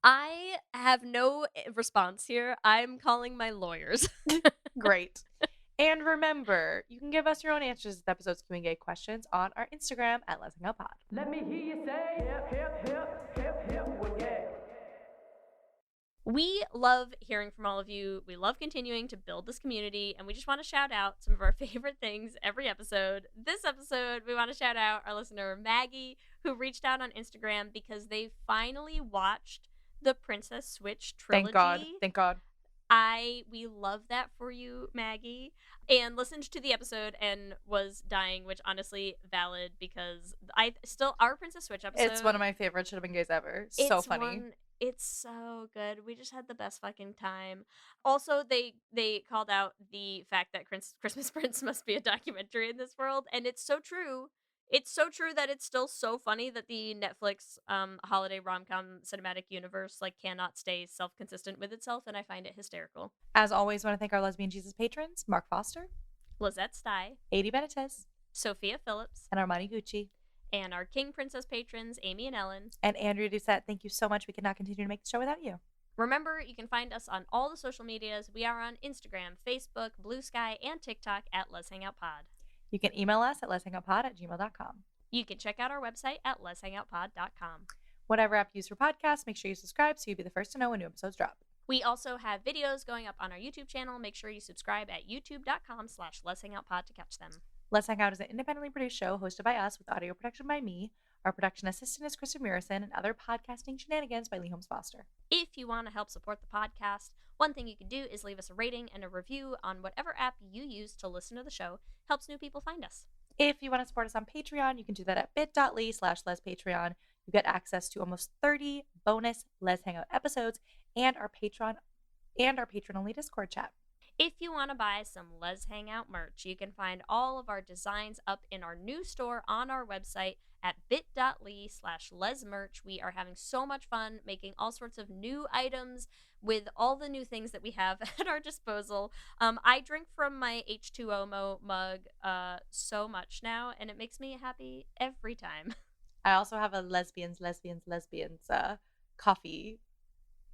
I have no response here. I'm calling my lawyers. Great. And remember, you can give us your own answers to the episode's Q&A questions on our Instagram at Lez Hang Out Pod. Let me hear you say, hip, hip, hip, hip, hip, we're gay. We love hearing from all of you. We love continuing to build this community, and we just want to shout out some of our favorite things every episode. This episode, we want to shout out our listener, Maggie, who reached out on Instagram because they finally watched the Princess Switch trilogy. Thank God. We love that for you, Maggie, and listened to the episode and was dying, which honestly valid because our Princess Switch episode. It's one of my favorite Should Have Been Gays ever. So funny. It's so good. We just had the best fucking time. Also, they called out the fact that Christmas Prince must be a documentary in this world, and it's so true. It's so true that it's still so funny that the Netflix holiday rom-com cinematic universe cannot stay self-consistent with itself, and I find it hysterical. As always, want to thank our Lesbian Jesus patrons, Mark Foster, Lizette Stye, Adi Benitez, Sophia Phillips, and Armani Gucci. And our King Princess patrons, Amy and Ellen. And Andrea Doucette, thank you so much. We could not continue to make the show without you. Remember, you can find us on all the social medias. We are on Instagram, Facebook, Blue Sky, and TikTok at Lez Hang Out Pod. You can email us at lezhangoutpod@gmail.com. You can check out our website at lezhangoutpod.com. Whatever app you use for podcasts, make sure you subscribe so you'll be the first to know when new episodes drop. We also have videos going up on our YouTube channel. Make sure you subscribe at youtube.com/lezhangoutpod to catch them. Lez Hang Out is an independently produced show hosted by us with audio production by me. Our production assistant is Kristen Murison, and other podcasting shenanigans by Lee Holmes Foster. If you want to help support the podcast, one thing you can do is leave us a rating and a review on whatever app you use to listen to the show. Helps new people find us. If you want to support us on Patreon, you can do that at bit.ly/LezPatreon. You get access to almost 30 bonus Lez Hangout episodes and our patron-only Discord chat. If you want to buy some Lez Hang Out merch, you can find all of our designs up in our new store on our website at bit.ly/LezMerch. We are having so much fun making all sorts of new items with all the new things that we have at our disposal. I drink from my H2O mug so much now, and it makes me happy every time. I also have a lesbians coffee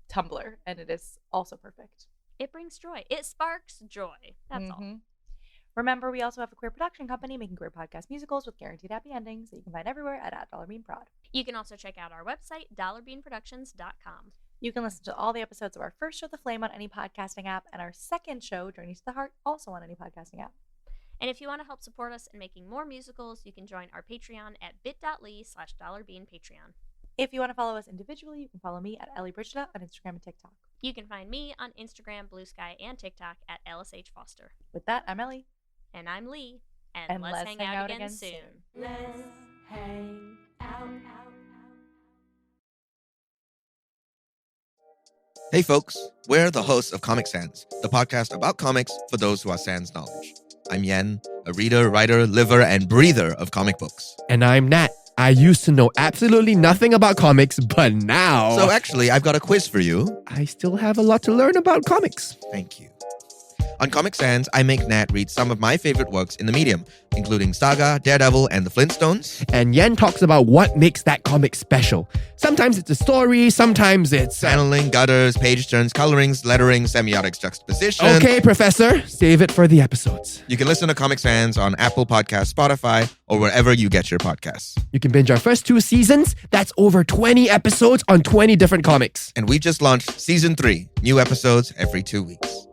tumbler, and it is also perfect. It brings joy. It sparks joy. That's all. Remember, we also have a queer production company making queer podcast musicals with guaranteed happy endings that you can find everywhere at $dollarbeanprod. You can also check out our website, dollarbeanproductions.com. You can listen to all the episodes of our first show, The Flame, on any podcasting app, and our second show, Journeys to the Heart, also on any podcasting app. And if you want to help support us in making more musicals, you can join our Patreon at bit.ly/dollarbeanpatreon. If you want to follow us individually, you can follow me at Ellie Brigida on Instagram and TikTok. You can find me on Instagram, Blue Sky, and TikTok at LSH Foster. With that, I'm Ellie. And I'm Lee. And let's hang out again soon. Let's hang out. Hey folks, we're the hosts of Comic Sans, the podcast about comics for those who are sans knowledge. I'm Yen, a reader, writer, liver, and breather of comic books. And I'm Nat. I used to know absolutely nothing about comics, but now... So actually, I've got a quiz for you. I still have a lot to learn about comics. Thank you. On Comic Sans, I make Nat read some of my favorite works in the medium, including Saga, Daredevil, and the Flintstones. And Yen talks about what makes that comic special. Sometimes it's a story, sometimes it's... Paneling, gutters, page turns, colorings, lettering, semiotics, juxtaposition... Okay, Professor, save it for the episodes. You can listen to Comic Sans on Apple Podcasts, Spotify, or wherever you get your podcasts. You can binge our first 2 seasons. That's over 20 episodes on 20 different comics. And we just launched Season 3, new episodes every 2 weeks.